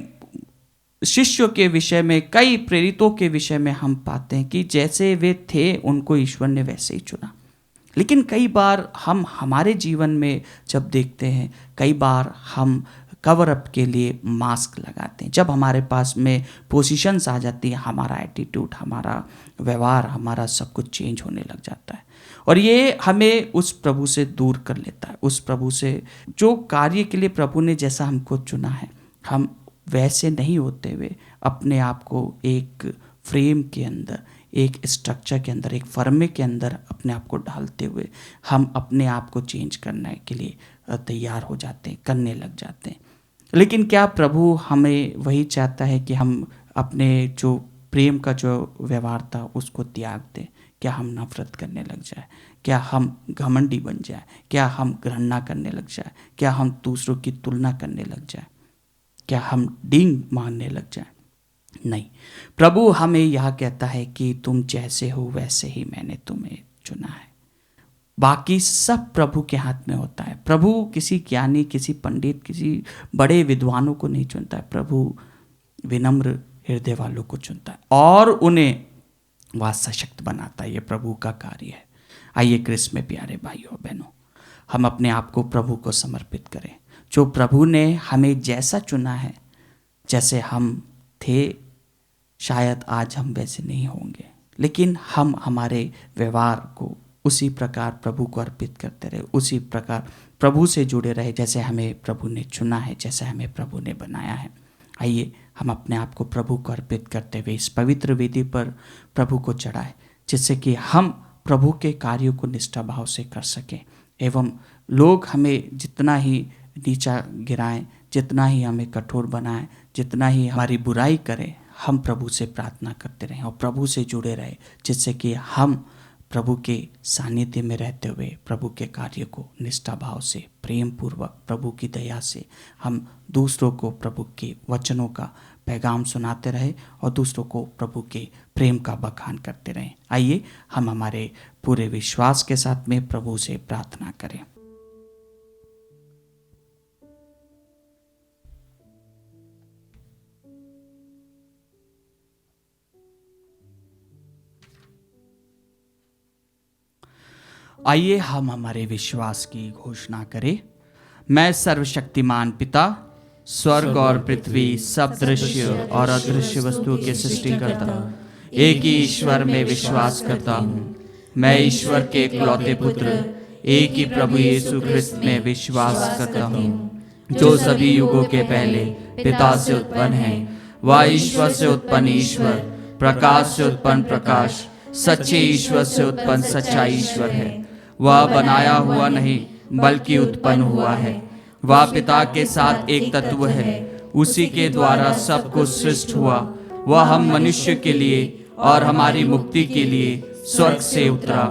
शिष्यों के विषय में, कई प्रेरितों के विषय में हम पाते हैं कि जैसे वे थे उनको ईश्वर ने वैसे ही चुना। लेकिन कई बार हम हमारे जीवन में जब देखते हैं, कई बार हम कवर अप के लिए मास्क लगाते हैं। जब हमारे पास में पोजीशंस आ जाती है, हमारा एटीट्यूड, हमारा व्यवहार, हमारा सब कुछ चेंज होने लग जाता है, और ये हमें उस प्रभु से दूर कर लेता है। उस प्रभु से जो कार्य के लिए प्रभु ने जैसा हमको चुना है, हम वैसे नहीं होते हुए अपने आप को एक फ्रेम के अंदर, एक स्ट्रक्चर के अंदर, एक फर्मे के अंदर अपने आप को डालते हुए हम अपने आप को चेंज करने के लिए तैयार हो जाते हैं, करने लग जाते हैं। लेकिन क्या प्रभु हमें वही चाहता है कि हम अपने जो प्रेम का जो व्यवहार था उसको त्याग दें? क्या हम नफरत करने लग जाए? क्या हम घमंडी बन जाए? क्या हम घृणा करने लग जाए? क्या हम दूसरों की तुलना करने लग जाए? क्या हम डींग मारने लग जाएं? नहीं, प्रभु हमें यह कहता है कि तुम जैसे हो वैसे ही मैंने तुम्हें चुना है। बाकी सब प्रभु के हाथ में होता है। प्रभु किसी ज्ञानी, किसी पंडित, किसी बड़े विद्वानों को नहीं चुनता है। प्रभु विनम्र हृदय वालों को चुनता है और उन्हें वह सशक्त बनाता है। ये प्रभु का कार्य है। आइए क्रिस्त में प्यारे भाइयों बहनों, हम अपने आप को प्रभु को समर्पित करें। जो प्रभु ने हमें जैसा चुना है, जैसे हम थे, शायद आज हम वैसे नहीं होंगे, लेकिन हम हमारे व्यवहार को उसी प्रकार प्रभु को अर्पित करते रहे, उसी प्रकार प्रभु से जुड़े रहे जैसे हमें प्रभु ने चुना है, जैसे हमें प्रभु ने बनाया है। आइए हम अपने आप को प्रभु को अर्पित करते हुए इस पवित्र वेदी पर प्रभु को चढ़ाएं, जिससे कि हम प्रभु के कार्यों को निष्ठा भाव से कर सकें एवं लोग हमें जितना ही नीचा गिराएं, जितना ही हमें कठोर बनाएं, जितना ही हमारी बुराई करें, हम प्रभु से प्रार्थना करते रहें और प्रभु से जुड़े रहें, जिससे कि हम प्रभु के सानिध्य में रहते हुए प्रभु के कार्य को निष्ठा भाव से, प्रेम पूर्वक, प्रभु की दया से हम दूसरों को प्रभु के वचनों का पैगाम सुनाते रहे और दूसरों को प्रभु के प्रेम का बखान करते रहें। आइए हम हमारे पूरे विश्वास के साथ में प्रभु से प्रार्थना करें। आइए हम हमारे विश्वास की घोषणा करें। मैं सर्वशक्तिमान पिता, स्वर्ग और पृथ्वी, सब दृश्य और अदृश्य वस्तुओं के सृष्टिकर्ता एक ही ईश्वर में विश्वास करता हूँ। मैं ईश्वर के इकलौते पुत्र, एक ही प्रभु यीशु ख्रिस्त में विश्वास करता हूँ, जो सभी युगों के पहले पिता से उत्पन्न है। वह ईश्वर से उत्पन्न ईश्वर, प्रकाश से उत्पन्न प्रकाश, सच्चे ईश्वर से उत्पन्न सच्चा ईश्वर है। वह बनाया हुआ नहीं बल्कि उत्पन्न हुआ है। वह पिता के साथ एक तत्व है, उसी के द्वारा सब कुछ सृष्ट हुआ। वह हम मनुष्य के लिए और हमारी मुक्ति के लिए स्वर्ग से उतरा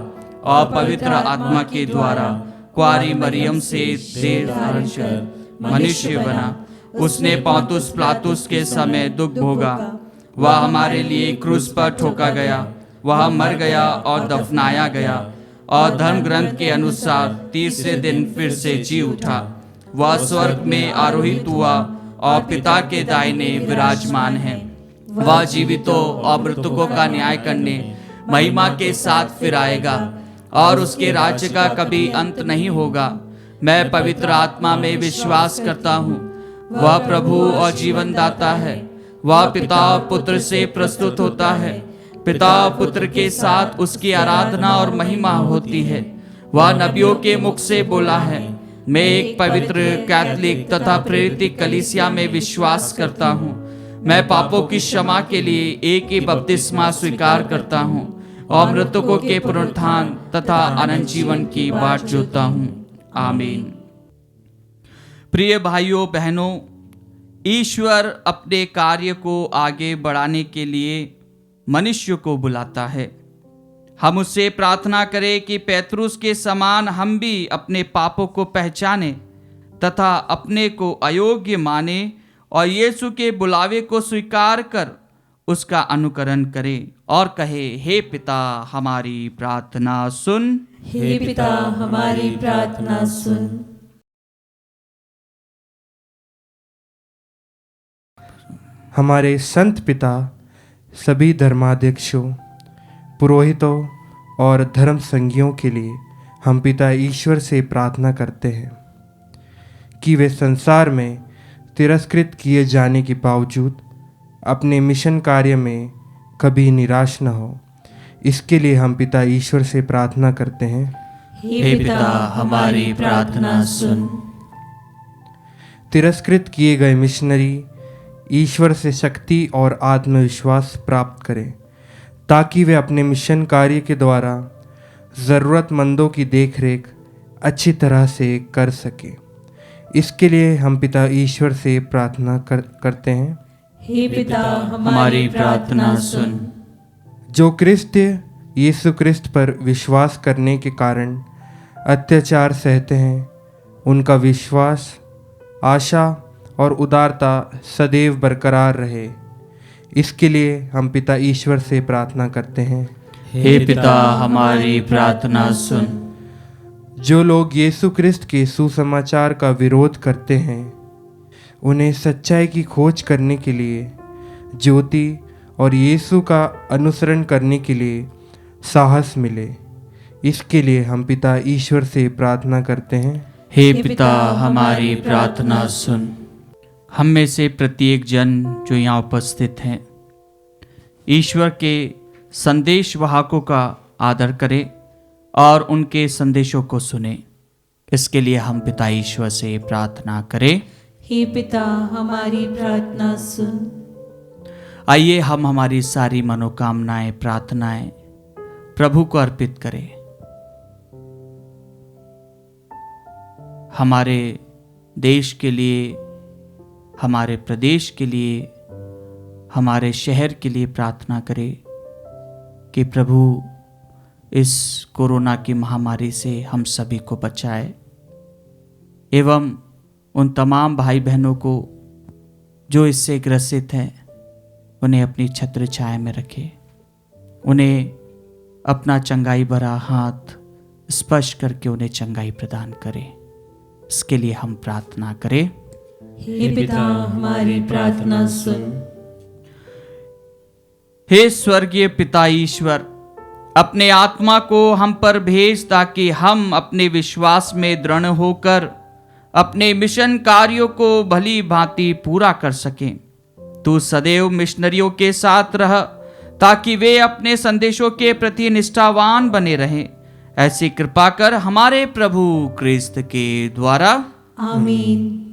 और पवित्र आत्मा के द्वारा कुंवारी मरियम से देह धारण कर मनुष्य बना। उसने पौंतुस पिलातुस के समय दुख भोगा। वह हमारे लिए क्रूस पर ठोका गया। वह मर गया और दफनाया गया और धर्म ग्रंथ के अनुसार तीसरे दिन फिर से जी उठा। वह स्वर्ग में आरोहित हुआ और पिता के दाहिने विराजमान है। वह जीवितों और मृतकों का न्याय करने महिमा के साथ फिर आएगा और उसके राज्य का कभी अंत नहीं होगा। मैं पवित्र आत्मा में विश्वास करता हूँ। वह प्रभु और जीवन दाता है। वह पिता और पुत्र से प्रस्तुत होता है। पिता और पुत्र के साथ उसकी आराधना और महिमा होती है। वह नबियों के मुख से बोला है। मैं एक पवित्र, कैथोलिक तथा प्रेरित कलीसिया में विश्वास करता हूँ। मैं पापों की क्षमा के लिए एक ही बपतिस्मा स्वीकार करता हूँ और मृतकों के पुनरुत्थान तथा अनंत जीवन की बाट जोता हूँ। आमीन। प्रिय भाइयों बहनों, ईश्वर अपने कार्य को आगे बढ़ाने के लिए मनुष्य को बुलाता है। हम उससे प्रार्थना करें कि पैतरुस के समान हम भी अपने पापों को पहचाने तथा अपने को अयोग्य माने और यीशु के बुलावे को स्वीकार कर उसका अनुकरण करें और कहे, हे पिता हमारी प्रार्थना सुन। हे पिता हमारी प्रार्थना सुन। हमारे संत पिता, सभी धर्माध्यक्षों, पुरोहितों और धर्म संज्ञों के लिए हम पिता ईश्वर से प्रार्थना करते हैं कि वे संसार में तिरस्कृत किए जाने के बावजूद अपने मिशन कार्य में कभी निराश न हो। इसके लिए हम पिता ईश्वर से प्रार्थना करते हैं, हे पिता हमारी प्रार्थना सुन। तिरस्कृत किए गए मिशनरी ईश्वर से शक्ति और आत्मविश्वास प्राप्त करें ताकि वे अपने मिशन कार्य के द्वारा ज़रूरतमंदों की देखरेख अच्छी तरह से कर सकें। इसके लिए हम पिता ईश्वर से प्रार्थना करते हैं, हे पिता हमारी प्रार्थना सुन। जो क्रिस्त यीशु क्रिस्त पर विश्वास करने के कारण अत्याचार सहते हैं, उनका विश्वास, आशा और उदारता सदैव बरकरार रहे। इसके लिए हम पिता ईश्वर से प्रार्थना करते हैं। हे पिता, हमारी प्रार्थना सुन। जो लोग यीशु क्रिस्त के सुसमाचार का विरोध करते हैं, उन्हें सच्चाई की खोज करने के लिए, ज्योति और यीशु का अनुसरण करने के लिए साहस मिले। इसके लिए हम पिता ईश्वर से प्रार्थना करते हैं। हे पिता, हमारी प्रार्थना सुन। हम में से प्रत्येक जन जो यहाँ उपस्थित हैं, ईश्वर के संदेश वाहकों का आदर करे और उनके संदेशों को सुने। इसके लिए हम पिता ईश्वर से प्रार्थना करें। हे पिता, हमारी प्रार्थना सुन। आइए हम हमारी सारी मनोकामनाएं, प्रार्थनाएं प्रभु को अर्पित करें। हमारे देश के लिए, हमारे प्रदेश के लिए, हमारे शहर के लिए प्रार्थना करें कि प्रभु इस कोरोना की महामारी से हम सभी को बचाए एवं उन तमाम भाई बहनों को जो इससे ग्रसित हैं, उन्हें अपनी छत्र छाया में रखे। उन्हें अपना चंगाई भरा हाथ स्पर्श करके उन्हें चंगाई प्रदान करे। इसके लिए हम प्रार्थना करें। हे पिता, हमारी प्रार्थना सुन। हे स्वर्गीय पिता ईश्वर, अपने आत्मा को हम पर भेज ताकि हम अपने विश्वास में दृढ़ होकर अपने मिशन कार्यों को भली भांति पूरा कर सकें। तू सदैव मिशनरियों के साथ रह ताकि वे अपने संदेशों के प्रति निष्ठावान बने रहें। ऐसी कृपा कर हमारे प्रभु क्रिस्त के द्वारा। आमीन।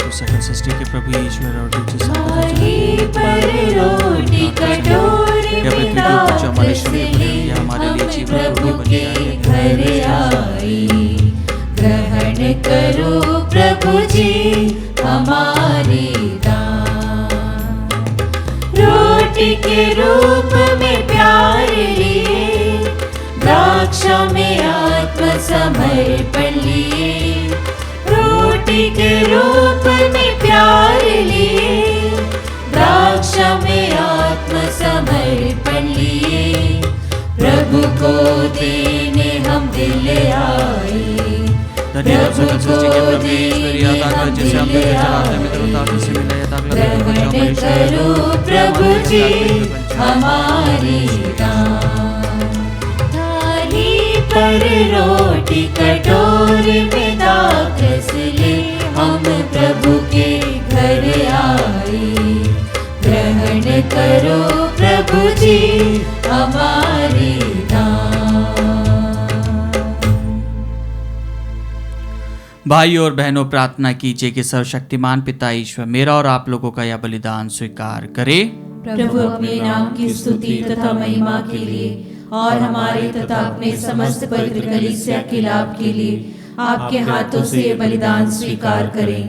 सकल सृष्टि के प्रभु ईश्वर और तुझे थाली पर रोटी कटोरे में दाख से हम प्रभु के घर आई। ग्रहण करो प्रभु जी हमारे दान। रोटी के रूप में प्यार लिए, द्राक्षा में आत्मसमर्पण लिए। रोटी के रूप में प्यार लिए, द्राक्षा में आत्मसमर्पण लिए। प्रभु को देने हम दिल आए। प्रभु को देने हम दिल आए। ग्रहण करो प्रभु जी हमारी दान। थाली पर रोटी कटोरे में दाख ले हम प्रभु के घर आए। ग्रहण करो प्रभु जी हमारी दान। भाई और बहनों, प्रार्थना कीजिए कि सर्वशक्तिमान पिता ईश्वर मेरा और आप लोगों का यह बलिदान स्वीकार करे। प्रभु अपने नाम की स्तुति तथा महिमा के लिए और हमारे तथा अपने समस्त पवित्र कलीसिया के लाभ के लिए आपके हाथों से ये बलिदान स्वीकार करें।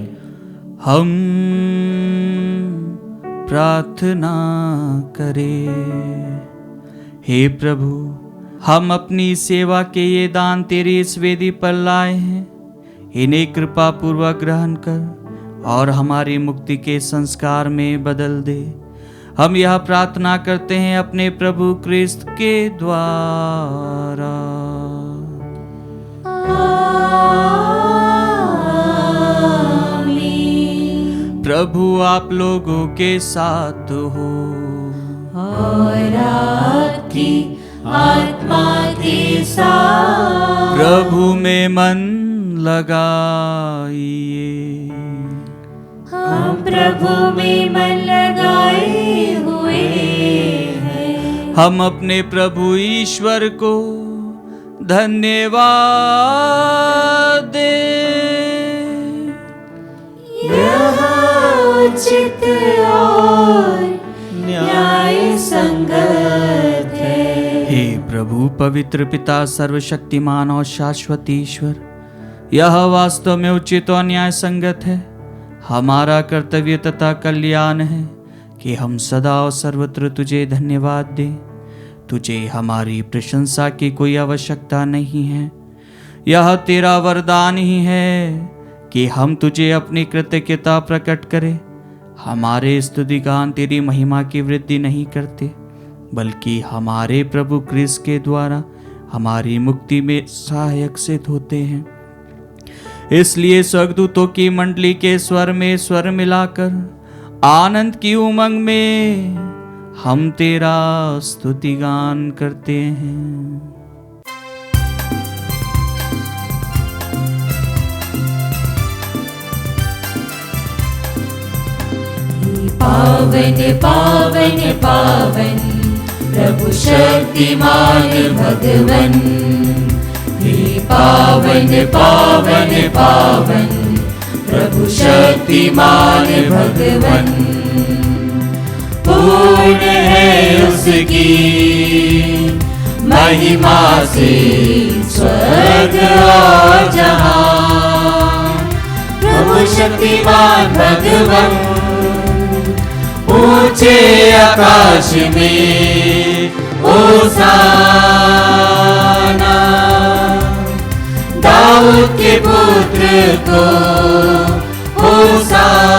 हम प्रार्थना करें। हे प्रभु, हम अपनी सेवा के ये दान तेरी इस वेदी पर लाए हैं। इन्हें कृपा पूर्वक ग्रहण कर और हमारी मुक्ति के संस्कार में बदल दे। हम यह प्रार्थना करते हैं अपने प्रभु क्रिस्त के द्वारा। प्रभु आप लोगों के साथ हो और आपकी आत्मा के साथ। प्रभु में मन लगाइए। हम प्रभु में मन लगाए हुए हैं। हम अपने प्रभु ईश्वर को धन्यवाद दें। यह उचित और न्याय संगत है। हे प्रभु पवित्र पिता सर्वशक्तिमान और शाश्वत ईश्वर, यह वास्तव में उचित और न्याय संगत है, हमारा कर्तव्य तथा कल्याण है कि हम सदा और सर्वत्र तुझे धन्यवाद दें। तुझे हमारी प्रशंसा की कोई आवश्यकता नहीं है, यह तेरा वरदान ही है कि हम तुझे अपनी कृतज्ञता प्रकट करें। हमारे स्तुतिगान तेरी महिमा की वृद्धि नहीं करते, बल्कि हमारे प्रभु क्रिस्त के द्वारा हमारी मुक्ति में सहायक सिद्ध होते हैं। इसलिए स्वर्गदूतों की मंडली के स्वर में स्वर मिलाकर आनंद की उमंग में हम तेरा स्तुतिगान करते हैं। पावन पावन पावन प्रभु शक्तिमान भगवन, हे पावन पावन पावन प्रभु शक्तिमान भगवन। पूर्ण है उसकी महिमा से स्वर्ग और जहां, प्रभु शक्तिमान भगवन ऊंचे आकाश में होशाना। दाऊद के पुत्र को होशाना,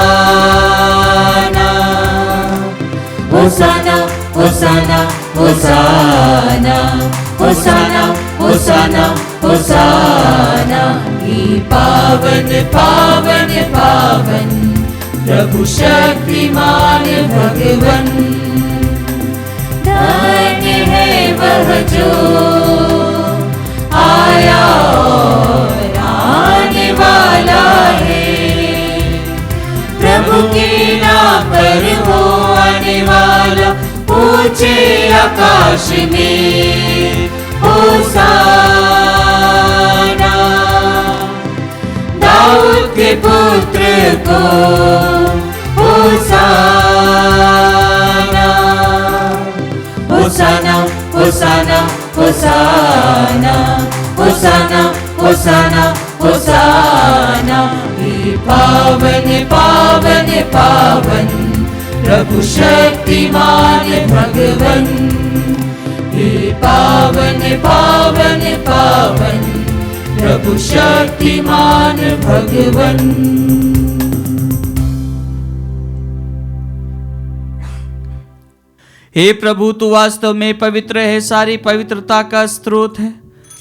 होशाना होशाना होशाना होशाना होशाना होशाना। हे पावन पावन पावन प्रभु शक्तिमान भगवन। धन्य है वह जो आया और आने वाला है, प्रभु के नाम पर हो आने वाला ऊंचे आकाश में होशाना। दाऊद के पुत्र को होशाना, होशाना होशाना होशाना होशाना होशाना होशाना। हे पावन पावन पावन प्रभु शक्तिमान भगवन, हे पावन पावन पावन प्रभु शक्तिमान भगवन। हे प्रभु, तू वास्तव में पवित्र है, सारी पवित्रता का स्रोत है।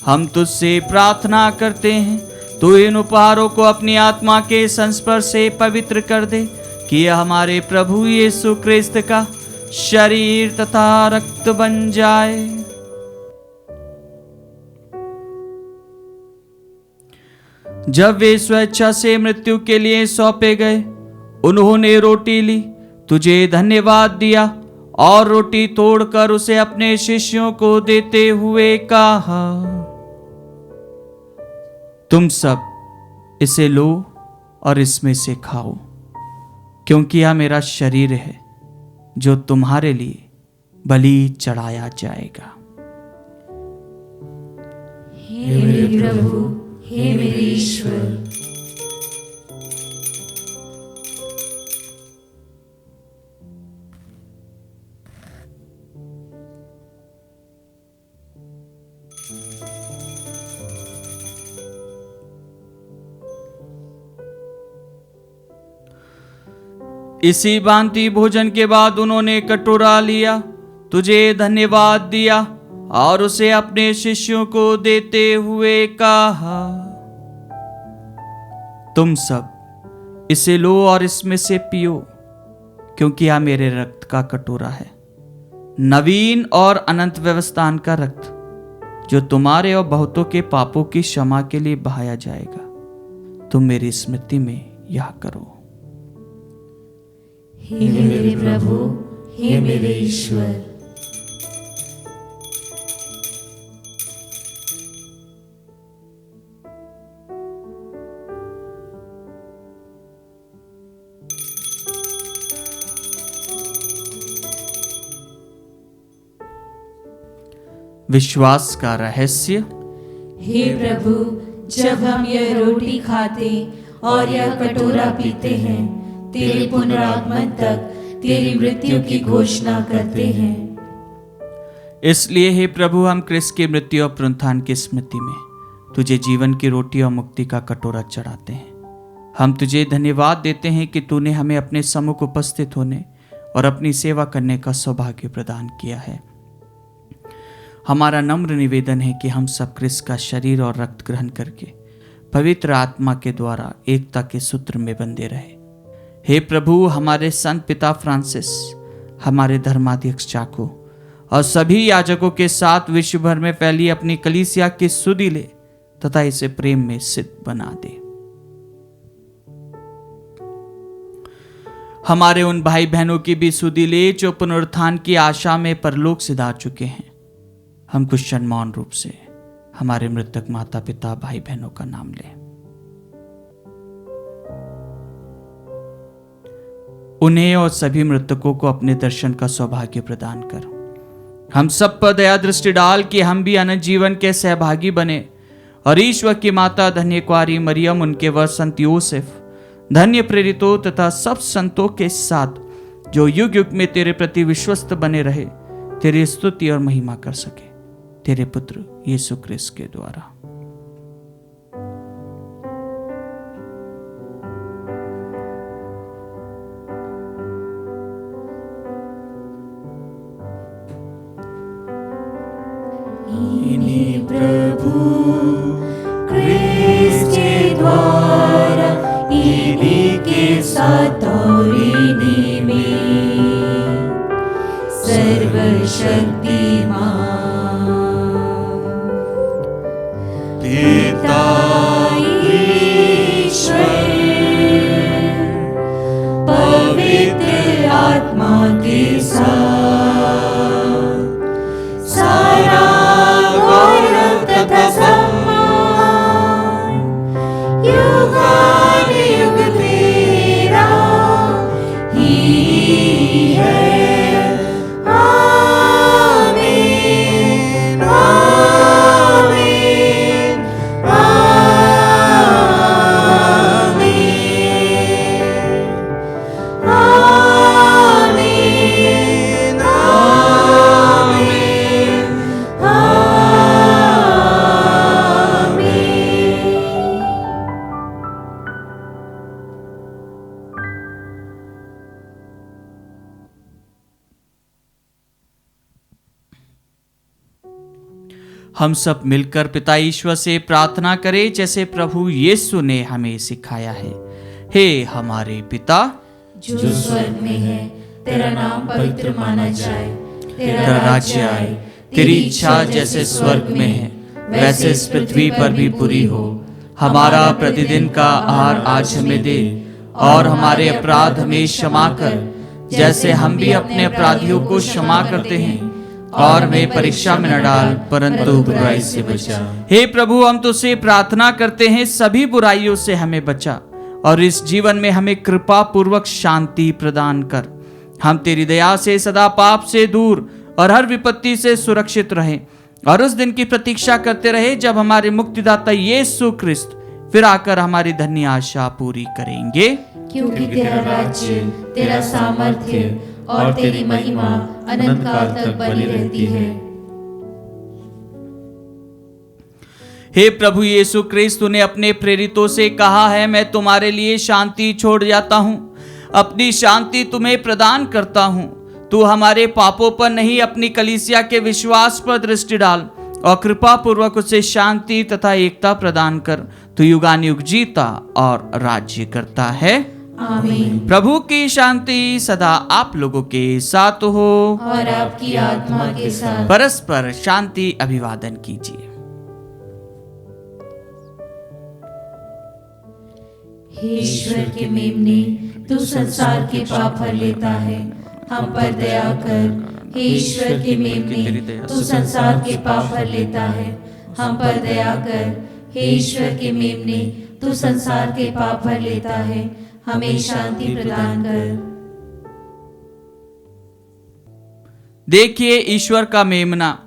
हम तुझसे प्रार्थना करते हैं, तू इन उपहारों को अपनी आत्मा के संस्पर्श से पवित्र कर दे, कि यह हमारे प्रभु यीशु क्रिस्त का शरीर तथा रक्त बन जाए। जब वे स्वेच्छा से मृत्यु के लिए सौंपे गए, उन्होंने रोटी ली, तुझे धन्यवाद दिया और रोटी तोड़कर उसे अपने शिष्यों को देते हुए कहा, तुम सब इसे लो और इसमें से खाओ, क्योंकि यह मेरा शरीर है जो तुम्हारे लिए बलि चढ़ाया जाएगा। हे मेरे प्रभु, हे मेरे ईश्वर। इसी भांति भोजन के बाद उन्होंने कटोरा लिया, तुझे धन्यवाद दिया और उसे अपने शिष्यों को देते हुए कहा, तुम सब इसे लो और इसमें से पियो, क्योंकि यह मेरे रक्त का कटोरा है, नवीन और अनंत व्यवस्थान का रक्त, जो तुम्हारे और बहुतों के पापों की क्षमा के लिए बहाया जाएगा। तुम मेरी स्मृति में यह करो। हे मेरे प्रभु, हे मेरे ईश्वर। विश्वास का रहस्य। हे प्रभु, जब हम यह रोटी खाते और यह कटोरा पीते हैं, तेरे पुनरागमन तक तेरी मृत्यु की घोषणा करते हैं। इसलिए हे प्रभु, हम क्रिस्त की मृत्यु और पुनरुत्थान की स्मृति में तुझे जीवन की रोटी और मुक्ति का कटोरा चढ़ाते हैं। हम तुझे धन्यवाद देते हैं कि तूने हमें अपने सम्मुख उपस्थित होने और अपनी सेवा करने का सौभाग्य प्रदान किया है। हमारा नम्र निवेदन है कि हम सब क्रिस्त का शरीर और रक्त ग्रहण करके पवित्र आत्मा के द्वारा एकता के सूत्र में बंधे रहे। हे प्रभु, हमारे संत पिता फ्रांसिस, हमारे धर्माध्यक्ष चाको और सभी याजकों के साथ विश्व भर में फैली अपनी कलीसिया की सुधि ले तथा इसे प्रेम में सिद्ध बना दे। हमारे उन भाई बहनों की भी सुधि ले जो पुनरुत्थान की आशा में परलोक सिधा चुके हैं। हम कुछ क्षण मौन रूप से हमारे मृतक माता पिता भाई बहनों का नाम लें। उन्हें और सभी मृतकों को अपने दर्शन का सौभाग्य प्रदान कर। हम सब पर दया दृष्टि डाल कि हम भी अनंत जीवन के सहभागी बने और ईश्वर की माता धन्य कुंवारी मरियम, उनके वर संत यूसुफ, धन्य प्रेरितों तथा सब संतों के साथ जो युग युग में तेरे प्रति विश्वस्त बने रहे, तेरी स्तुति और महिमा कर सके, तेरे पुत्र यीशु क्रिस्त के द्वारा। इन्हीं प्रभु क्रिस्त के द्वारा, इन्हीं के साथ और इन्हीं में सर्वशक्तिमान पिता ईश्वर पवित्र आत्मा के साथ सारा गौरव तथा सम्मान युगानुयुग तेरा ही है। आमीन, आमीन, आमीन, आमीन, आमीन, हम सब मिलकर पिता ईश्वर से प्रार्थना करें जैसे प्रभु यीशु ने हमें सिखाया है। हे हमारे पिता जो स्वर्ग में है, तेरा नाम पवित्र माना जाए, तेरा राज्य आए, तेरी इच्छा जैसे स्वर्ग में है वैसे इस पृथ्वी पर भी पूरी हो। हमारा प्रतिदिन का आहार आज हमें दे और हमारे अपराध हमें क्षमा कर जैसे हम भी अपने अपराधियों को क्षमा करते हैं, और हमें परीक्षा में न डाल परंतु बुराई से बचा। हे प्रभु, हम तुझसे प्रार्थना करते हैं सभी बुराइयों से हमें बचा और इस जीवन में हमें कृपा पूर्वक शांति प्रदान कर। हम तेरी दया से सदा पाप से दूर और हर विपत्ति से सुरक्षित रहें और उस दिन की प्रतीक्षा करते रहे जब हमारे मुक्तिदाता यीशु क्रिस्त फिर आकर हमारी धन्य आशा पूरी करेंगे। क्योंकि तेरा राज्य, तेरा सामर्थ्य और तेरी महिमा अनंत काल तक बनी रहती है। हे प्रभु यीशु क्रिस्त, तूने अपने प्रेरितों से कहा है, मैं तुम्हारे लिए शांति छोड़ जाता हूँ, अपनी शांति तुम्हें प्रदान करता हूँ। तू हमारे पापों पर नहीं अपनी कलीसिया के विश्वास पर दृष्टि डाल और कृपा पूर्वक उसे शांति तथा एकता प्रदान कर। तू युगानुयुग जीता और राज्य करता है। आमीन। प्रभु की शांति सदा आप लोगों के साथ हो और आपकी आत्मा के साथ। परस्पर शांति अभिवादन कीजिए। हे ईश्वर के मेमने, तू संसार के पाप हर लेता है, हम पर दया कर। हे ईश्वर के मेमने, तू संसार के पाप हर लेता है, हम पर दया कर। हे ईश्वर के मेमने, तू संसार के पाप हर लेता है, हमें शांति प्रदान कर। देखिए ईश्वर का मेमना,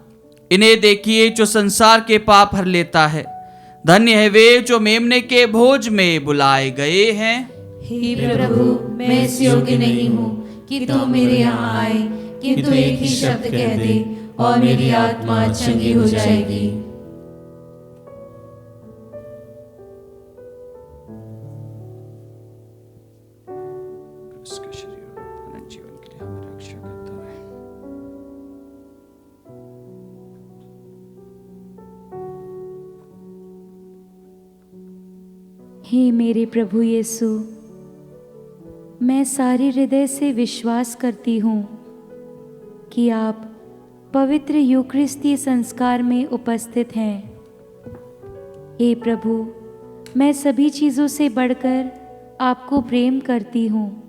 इन्हें देखिए जो संसार के पाप हर लेता है। धन्य है वे जो मेमने के भोज में बुलाए गए हैं। हे प्रभु, मैं इस योग्य नहीं हूँ कि तू मेरे यहाँ आए, किंतु एक ही शब्द कह दे और मेरी आत्मा चंगी हो जाएगी। उसका शरीर अनंत जीवन के लिए हमें रक्षा करता है। हे मेरे प्रभु यीशु, मैं सारे हृदय से विश्वास करती हूँ कि आप पवित्र यूकरिस्तीय संस्कार में उपस्थित हैं। हे प्रभु, मैं सभी चीज़ों से बढ़कर आपको प्रेम करती हूँ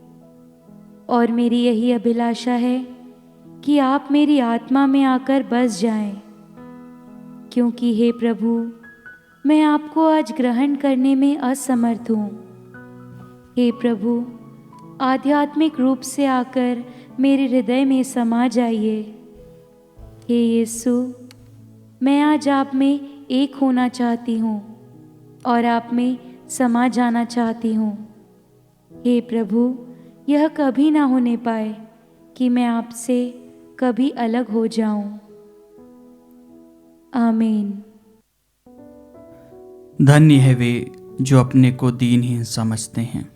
और मेरी यही अभिलाषा है कि आप मेरी आत्मा में आकर बस जाएं, क्योंकि हे प्रभु, मैं आपको आज ग्रहण करने में असमर्थ हूँ। हे प्रभु, आध्यात्मिक रूप से आकर मेरे हृदय में समा जाइए। हे यीशु, मैं आज आप में एक होना चाहती हूँ और आप में समा जाना चाहती हूँ। हे प्रभु, यह कभी ना होने पाए कि मैं आपसे कभी अलग हो जाऊं। आमीन। धन्य है वे जो अपने को दीनहीन समझते हैं,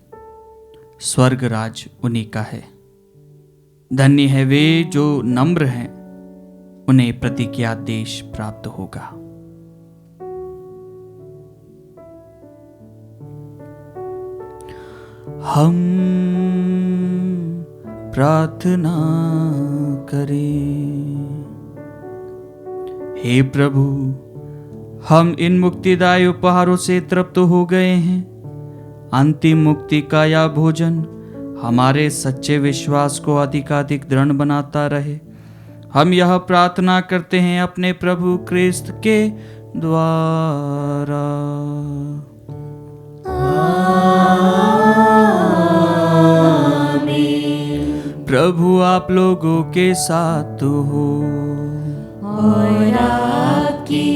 स्वर्ग राज उन्हीं का है। धन्य है वे जो नम्र हैं, उन्हें प्रतिज्ञा देश प्राप्त होगा। हम प्रार्थना करें। हे प्रभु, हम इन मुक्तिदायी उपहारों से तृप्त हो गए हैं। अंतिम मुक्ति का यह भोजन हमारे सच्चे विश्वास को अधिकाधिक दृढ़ बनाता रहे। हम यह प्रार्थना करते हैं अपने प्रभु क्रिस्त के द्वारा। प्रभु आप लोगों के साथ हो और आपकी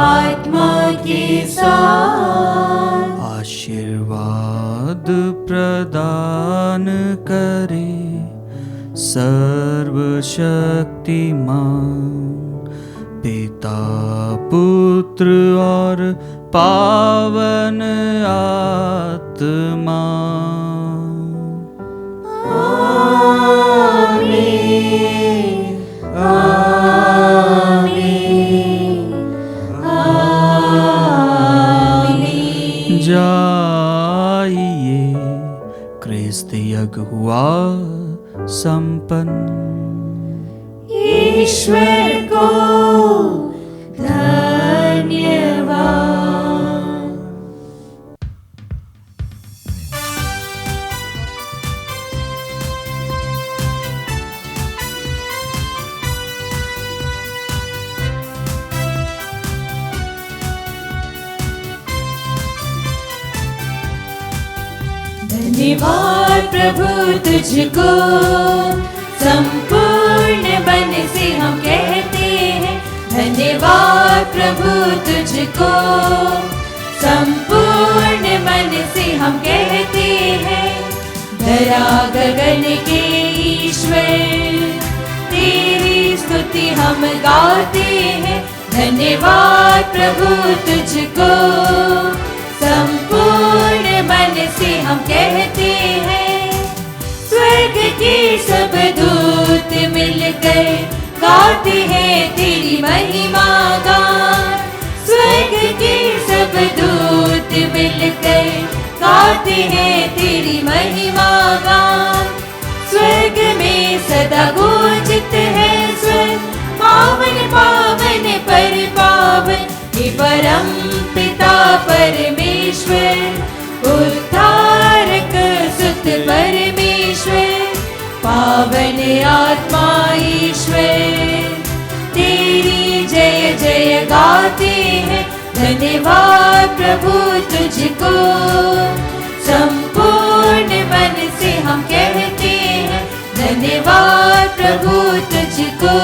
आत्मा के साथ। आशीर्वाद प्रदान करे सर्वशक्तिमान पिता, पुत्र और पावन आत्मा। आमीन, आमीन, आमीन। जाइए, क्रिस्त यज्ञ हुआ संपन्न। ईश्वर को धन्यवाद। धन्यवाद प्रभु तुझको, संपूर्ण मन से हम कहते हैं। धन्यवाद प्रभु तुझको, संपूर्ण मन से हम कहते हैं। धरा गगन के ईश्वर, तेरी स्तुति हम गाते हैं। धन्यवाद प्रभु तुझको, संपूर्ण मन से हम कहते हैं। स्वर्ग के सब दूत मिलकर गाते हैं तेरी महिमा गान। स्वर्ग के सब दूत मिलकर गाते हैं तेरी महिमा गान। स्वर्ग में सदा गूंजत है स्वर, पावन पावन पर पावन। हे परम पिता परमेश्वर, उद्धारक सुत परमेश्वर, पावन आत्मा ईश्वर, तेरी जय जय गाते हैं। धन्यवाद प्रभु तुझको, संपूर्ण मन से हम कहते हैं। धन्यवाद प्रभु तुझको।